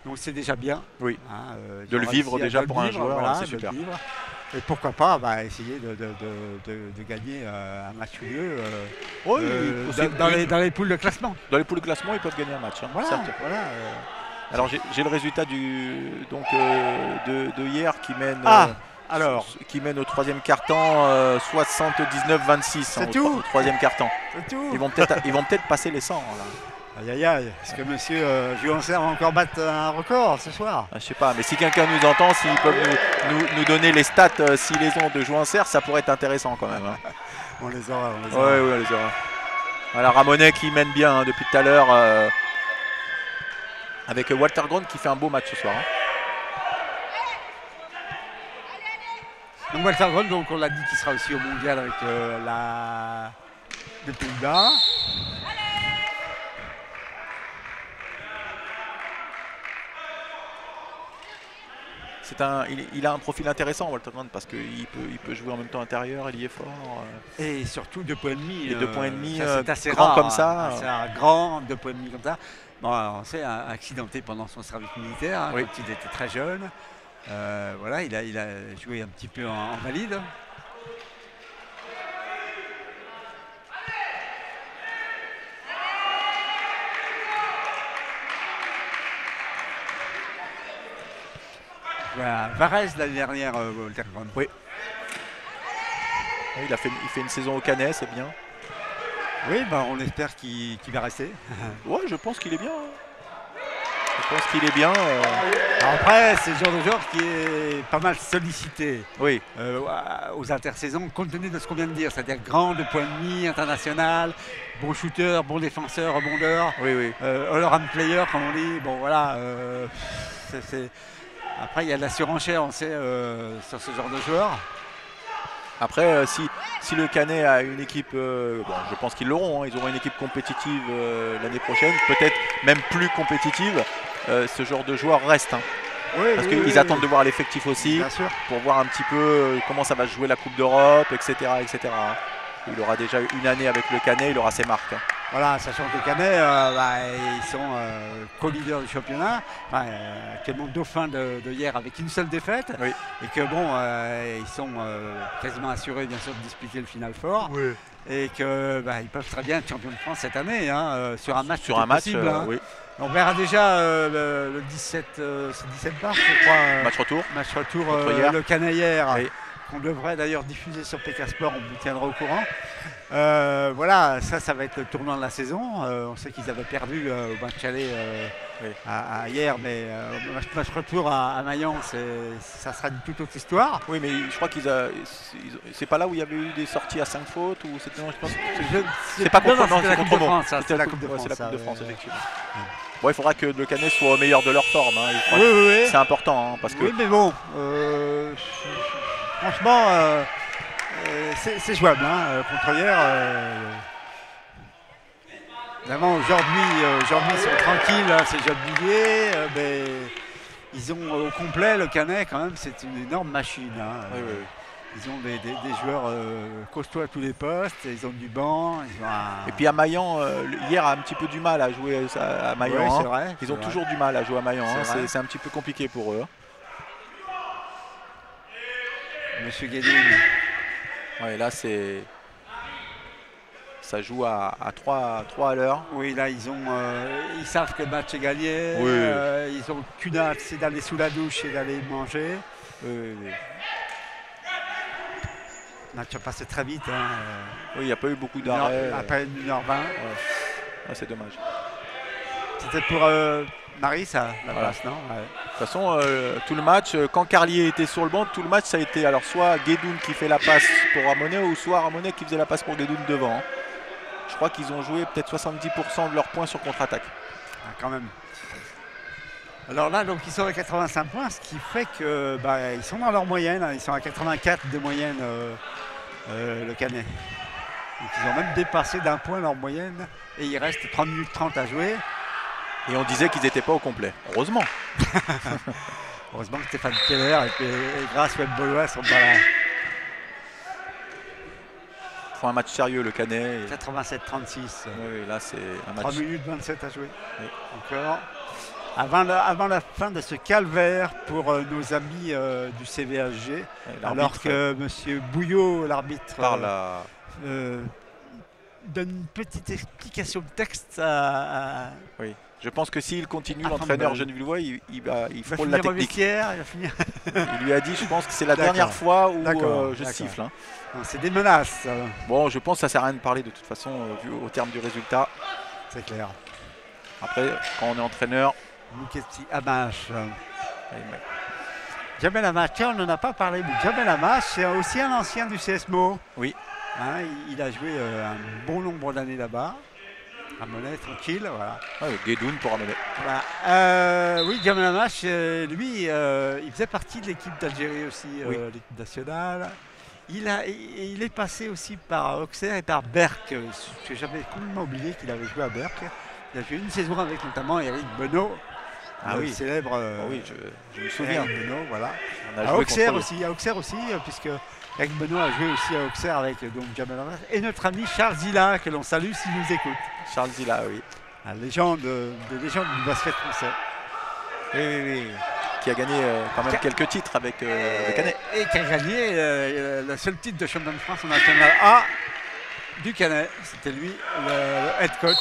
Donc c'est déjà bien. Oui. De le vivre déjà pour un joueur, c'est super. Et pourquoi pas essayer de gagner un match ou deux dans les poules de classement. Dans les poules de classement, ils peuvent gagner un match. Alors j'ai le résultat de hier qui mène, qui mène au 3e quart-temps 79-26 au 3e quart-temps. C'est tout. Ils vont peut-être passer les 100 là. Aïe aïe aïe, est-ce que monsieur Juancer va encore battre un record ce soir? Je sais pas, mais si quelqu'un nous entend, s'ils peuvent nous donner les stats, s'ils les ont de Juancer, ça pourrait être intéressant quand même. Hein. On les aura, on les aura. Oui, on les aura. Voilà, Ramonet qui mène bien depuis tout à l'heure, avec Walter Grond qui fait un beau match ce soir. Hein. Donc Walter Grond, donc on l'a dit qu'il sera aussi au mondial avec les Pays-Bas. Il a un profil intéressant, Walter Grond, parce qu'il peut jouer en même temps intérieur, il y est fort. Et surtout 2 points et demi. Et 2 points et demi, c'est assez grand rare, comme ça. C'est un grand 2 points et demi comme ça. Bon, on s'est accidenté pendant son service militaire, hein, oui. quand il était très jeune. Voilà, il a joué un petit peu en valide. Voilà, Varese l'année dernière, Walter Grond. Oui. Il fait une saison au Canet, c'est bien. Oui, bah, on espère qu'il va rester. Ouais, je pense qu'il est bien. Je pense qu'il est bien. Alors après, c'est le genre de joueur qui est pas mal sollicité Oui. aux intersaisons, compte tenu de ce qu'on vient de dire, c'est-à-dire grand de points de demi, international, bon shooter, bon défenseur, rebondeur, Oui. all-around player, comme on dit. Bon, voilà. Après, il y a de la surenchère, on sait, sur ce genre de joueur. Après, si le Canet a une équipe, bon, je pense qu'ils l'auront, hein, ils auront une équipe compétitive l'année prochaine, peut-être même plus compétitive, ce genre de joueur reste. Hein. Oui, parce qu'ils attendent de voir l'effectif aussi, bien sûr, pour voir un petit peu comment ça va se jouer la Coupe d'Europe, etc., etc. Il aura déjà une année avec le Canet, il aura ses marques. Hein. Voilà, sachant que les Canets, ils sont co-leaders du championnat, actuellement dauphins de hier avec une seule défaite, oui. Et que bon, ils sont quasiment assurés bien sûr de disputer le Final Four, oui. Et que ils peuvent très bien être champions de France cette année, hein, sur un match. Sur un match, possible, hein. oui. On verra déjà le 17, c'est 17 mars, je crois. Match retour. Match retour, le Canet hier. Oui. Qu'on devrait d'ailleurs diffuser sur PK Sport, on vous tiendra au courant. Voilà, ça va être le tournant de la saison. On sait qu'ils avaient perdu au match aller hier, mais match retour à Mayence, ça sera une toute autre histoire. Oui, mais je crois c'est pas là où il y avait eu des sorties à 5 fautes ou c'était non, je pense. C'est pas contre non, c'est la Coupe de France. C'est la Coupe de France, effectivement. Bon, il faudra que le Canet soit au meilleur de leur forme. Hein. Oui. C'est important, hein, parce que. Oui, mais bon. Franchement, c'est jouable, hein, contre hier. Vraiment, aujourd'hui, ils sont tranquilles, hein, c'est Jobbillier, mais ils ont au complet le Canet quand même, c'est une énorme machine. Hein. Oui. Ils ont des joueurs costauds à tous les postes, ils ont du banc. Et puis à Maillan, hier a un petit peu du mal à jouer à Maillan. Oui, hein. c'est vrai, ils ont toujours du mal à jouer à Maillan, c'est un petit peu compliqué pour eux. Monsieur Guédine. Ouais, là ça joue à 3 à l'heure. Oui, là ils savent que le match est gagné. Oui. Ils ont qu'une hâte, c'est d'aller sous la douche et d'aller manger. Le match a passé très vite. Hein. Oui, il n'y a pas eu beaucoup d'arrêts. À peine 1h20. Ouais. Ah, c'est dommage. C'était pour Marie, ça, la place, non? Ouais. De toute façon, tout le match, quand Carlier était sur le banc, tout le match, ça a été alors soit Guédoun qui fait la passe pour Ramonet ou soit Ramonet qui faisait la passe pour Guédoun devant. Hein. Je crois qu'ils ont joué peut-être 70% de leurs points sur contre-attaque. Ah, quand même. Alors là, donc, ils sont à 85 points, ce qui fait que ils sont dans leur moyenne. Hein, ils sont à 84 de moyenne, le Canet. Donc, ils ont même dépassé d'un point leur moyenne. Et il reste 3 minutes 30 à jouer. Et on disait qu'ils n'étaient pas au complet. Heureusement. Heureusement que Stéphane Keller et Grâce Web Baulois sont pas là. Ils font un match sérieux, le Canet. 87-36. Oui, là, c'est un match. 3 minutes 27 à jouer. Oui. Encore. Avant la fin de ce calvaire pour nos amis du CVHG. Alors que M. Bouillot, l'arbitre, donne une petite explication de texte à... Oui. Je pense que s'il continue, l'entraîneur genevillois, il frôle la technique. Il lui a dit, je pense que c'est la dernière fois où je siffle. Hein. C'est des menaces. Bon, je pense que ça ne sert à rien de parler de toute façon, vu au terme du résultat. C'est clair. Après, quand on est entraîneur, Muketsi Amash. Jamel Amash, tiens, on n'en a pas parlé, mais Jamel Amash, c'est aussi un ancien du CSMO. oui, Hein, il a joué un bon nombre d'années là-bas. Ramonais, tranquille, voilà. Guédoun pour ramener. Voilà. Oui, Jamel Amash, lui, il faisait partie de l'équipe d'Algérie aussi, Oui. l'équipe nationale. Il est passé aussi par Auxerre et par Berck. J'avais complètement oublié qu'il avait joué à Berck. Il a fait une saison avec notamment Eric Benoît, le célèbre. Oui, je me souviens. Eric Benoît, voilà. On a À joué Auxerre contre eux. aussi, puisque Eric Benoît a joué aussi à Auxerre avec donc Jamel Amash et notre ami Charles Zilla, que l'on salue s'il nous écoute. Charles Zilla, oui. La légende du basket français. Oui. Qui a gagné quand même quelques titres avec Canet. Et qui a gagné le seul titre de champion de France en National A du Canet. C'était lui le head coach.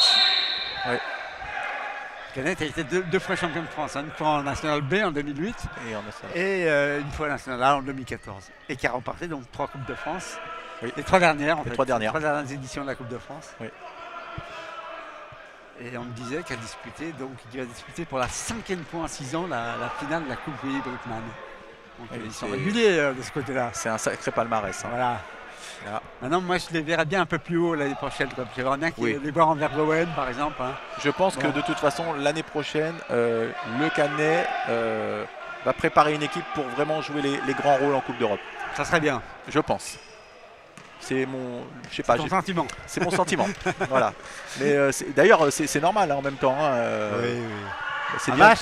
Oui. Canet a été deux fois champion de France, une fois en National B en 2008 et une fois en National A en 2014. Et qui a remporté donc 3 Coupes de France. Oui. Les 3 dernières en fait. 3 dernières. Les 3 dernières éditions de la Coupe de France. Oui. Et on me disait qu'il va disputer pour la 5e fois en 6 ans la finale de la Coupe Willy Bruckmann. Donc Oui, ils sont c'est- réguliers de ce côté-là. C'est un sacré palmarès. Hein. Voilà. Là. Maintenant, moi, je les verrais bien un peu plus haut l'année prochaine. J'aimerais bien Oui. les voir en Vergowen, par exemple. Hein. Je pense que Bon. de toute façon, l'année prochaine, le Canet va préparer une équipe pour vraiment jouer les grands rôles en Coupe d'Europe. Ça serait bien. Je pense. C'est mon, je sais pas, Ton sentiment. c'est mon sentiment. Voilà. Mais d'ailleurs, c'est normal hein, en même temps. Hein, Oui. c'est bien. Amash.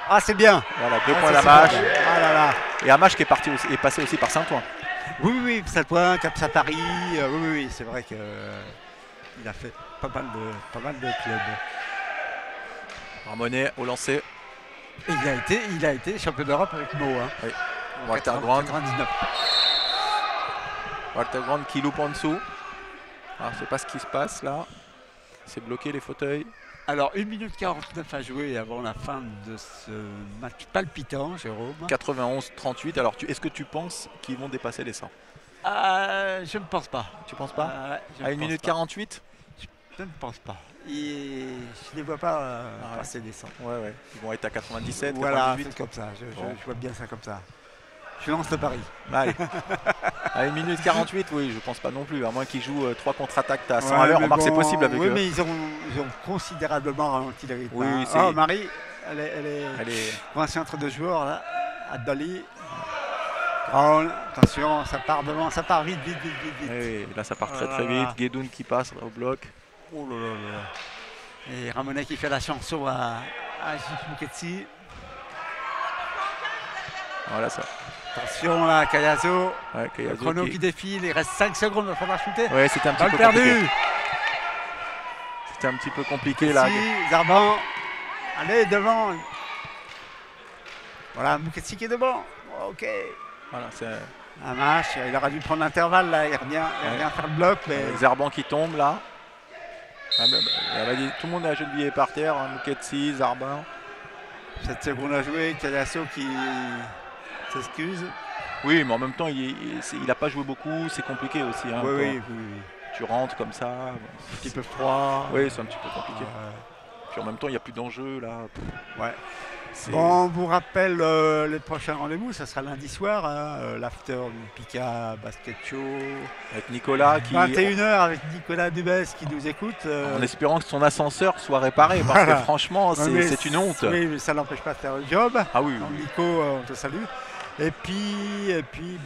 Ah, c'est bien. Voilà, 2 Ah, points c'est d'Amash. super. Ah là là. Et Amash qui est passé aussi par Saint-Ouen. Oui, Saint-Ouen, Capsa Paris. Oui, c'est vrai qu'il a fait pas mal de clubs. Ramonet au lancer. Et il a été champion d'Europe avec Meaux. Hein. Oui. En Walter Grant. 99. Walter Grant qui loupe en dessous. Ah, je sais pas ce qui se passe là. C'est bloqué les fauteuils. Alors, 1 minute 49 à jouer avant la fin de ce match palpitant, Jérôme. 91-38. Alors, est-ce que tu penses qu'ils vont dépasser les 100? Je ne pense pas. Tu penses pas? Ouais, je À ne 1 pense minute pas. 48? Je ne pense pas. Je ne les vois pas passer les 100. Ouais. Ils vont être à 97, Voilà, 98. c'est comme ça. Bon. Je vois bien ça comme ça. Je lance le pari. Allez. À 1 minute 48, oui, je pense pas non plus. À moins qu'ils jouent 3 contre-attaques à 100 Ouais, à l'heure. mais Remarque, c'est bon, possible avec oui, eux. mais ils ont considérablement ralenti le rythme. Oui, hein. c'est- Oh, Marie, elle est Allez. coincée entre 2 joueurs là. Abdali. Brown, attention, ça part devant, ça part vite. Oui, là, ça part très Voilà. vite. Guédoun qui passe au bloc. Oh là là. Et Ramonet qui fait la chanson à Gilles Muketsi. Voilà ça. Attention là, Kayazo. Ouais, Le Kayazo chrono qui défile, il reste 5 secondes, il faudra shooter. Ouais, c'était un petit Balle peu perdue. compliqué. C'était un petit peu compliqué là. Muketsi, Zarban. Allez, devant. Voilà, Muketsi qui est devant. Ok. Voilà, c'est Amash, il aurait dû prendre l'intervalle là, il revient faire le bloc, mais Zerban qui tombe là. Ah, tout le monde est agenouillé par terre. Hein. Muketsi, Zarbin. 7 secondes à jouer, Kalasso qui s'excuse. Oui, mais en même temps, il n'a pas joué beaucoup. C'est compliqué aussi. Hein, Oui. Tu rentres comme ça. Un petit peu froid. Oui, c'est un petit peu compliqué. Puis en même temps, il n'y a plus d'enjeu là. Ouais. C'est- Bon, on vous rappelle les prochains rendez-vous, ça sera lundi soir, hein, l'after du Pika Basket Show. Avec Nicolas qui. 21h avec Nicolas Dubès qui nous écoute. En espérant que son ascenseur soit réparé, parce Voilà. que franchement, c'est une honte. Oui, mais ça n'empêche pas de faire le job. Ah oui, Donc, oui. Nico, on te salue. Et puis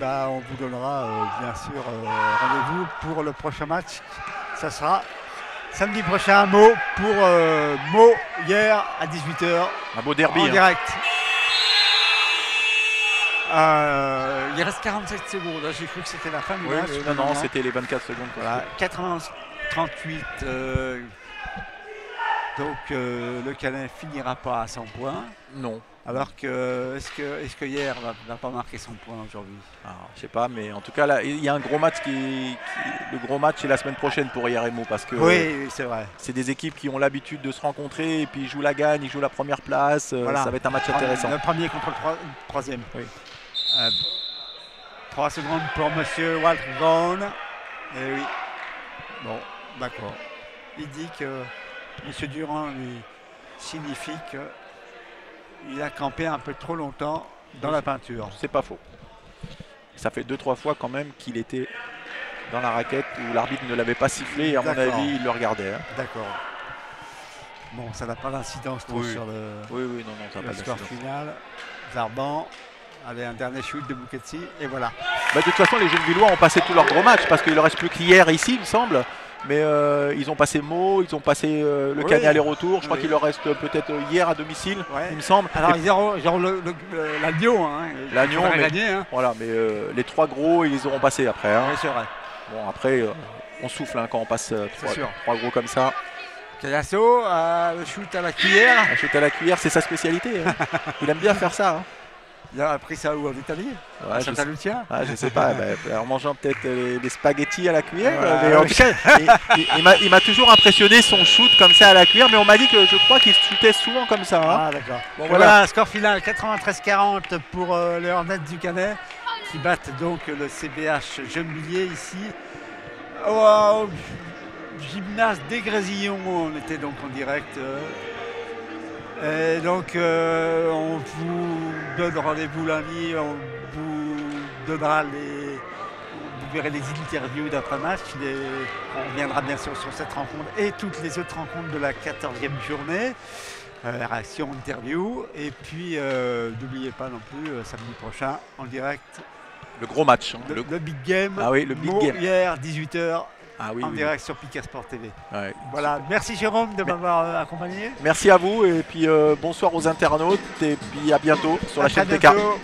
on vous donnera bien sûr rendez-vous pour le prochain match. Ça sera samedi prochain à Meaux pour Meaux hier à 18h Un beau derby. en Hein. direct. Il reste 47 secondes. J'ai cru que c'était la fin du Oui, match. oui, non, c'était les 24 secondes. Quoi. Voilà, 91-38. Donc le Canet finira pas à 100 points. Non. Alors que est-ce que hier va pas marquer 100 points aujourd'hui? Alors, je sais pas, mais en tout cas, là, il y a un gros match le gros match c'est la semaine prochaine pour IRMO parce que Oui, c'est vrai. c'est des équipes qui ont l'habitude de se rencontrer et puis ils jouent la gagne, ils jouent la première place. Voilà. Ça va être un match intéressant. Le premier contre le troisième. Oui. 3 secondes pour Monsieur Walter Brown. Et oui. Bon, d'accord. Il dit que Monsieur Durand signifie qu'il a campé un peu trop longtemps dans la peinture. C'est pas faux. Ça fait 2-3 fois quand même qu'il était dans la raquette où l'arbitre ne l'avait pas sifflé et à mon avis il le regardait. Hein. D'accord. Bon, ça n'a pas d'incidence sur le, oui, non, ça n'a pas score d'incidence. final. Zarban, allez, un dernier shoot de Buketsi et voilà. Bah, de toute façon, les Gennevillois ont passé tous leurs gros matchs parce qu'il ne reste plus qu'hier ici, il me semble. Mais ils ont passé Meaux, ils ont passé le Canet aller-retour. Je crois qu'il leur reste peut-être hier à domicile, il me semble. Alors, ils auront l'Agnon. Hein, L'Agnon, mais, gagné, hein. Voilà, mais les 3 gros, ils les auront passés après. Hein. Oui, c'est vrai. Bon, après, on souffle hein, quand on passe 3 gros comme ça. Calasso, le shoot à la cuillère. Le shoot à la cuillère, c'est sa spécialité. Hein. Il aime bien faire ça. Hein. Il a appris ça où, en Italie? Ouais, Santa Lucia? Je sais pas, en mangeant peut-être les spaghettis à la cuillère. Voilà, mais en tout cas, il m'a toujours impressionné son shoot comme ça à la cuillère, mais on m'a dit que je crois qu'il shootait souvent comme ça. Hein. Ah d'accord. Bon, voilà, score final 93-40 pour les Hornets du Canet qui battent donc le CBH Gennevilliers ici. Au gymnase des Grésillons, on était donc en direct. Et donc on vous donne rendez-vous lundi, on vous donnera vous verrez les interviews d'après-match. On reviendra bien sûr sur cette rencontre et toutes les autres rencontres de la 14e journée. Réaction, interview. Et puis n'oubliez pas non plus samedi prochain en direct. Le gros match. Hein, le big game. Ah oui, le big game. Hier 18h. Ah oui, en direct sur Pika Sport TV. Ouais, voilà, super. Merci Jérôme de m'avoir accompagné. Merci à vous et puis bonsoir aux internautes et puis à bientôt sur la chaîne TK. Bientôt.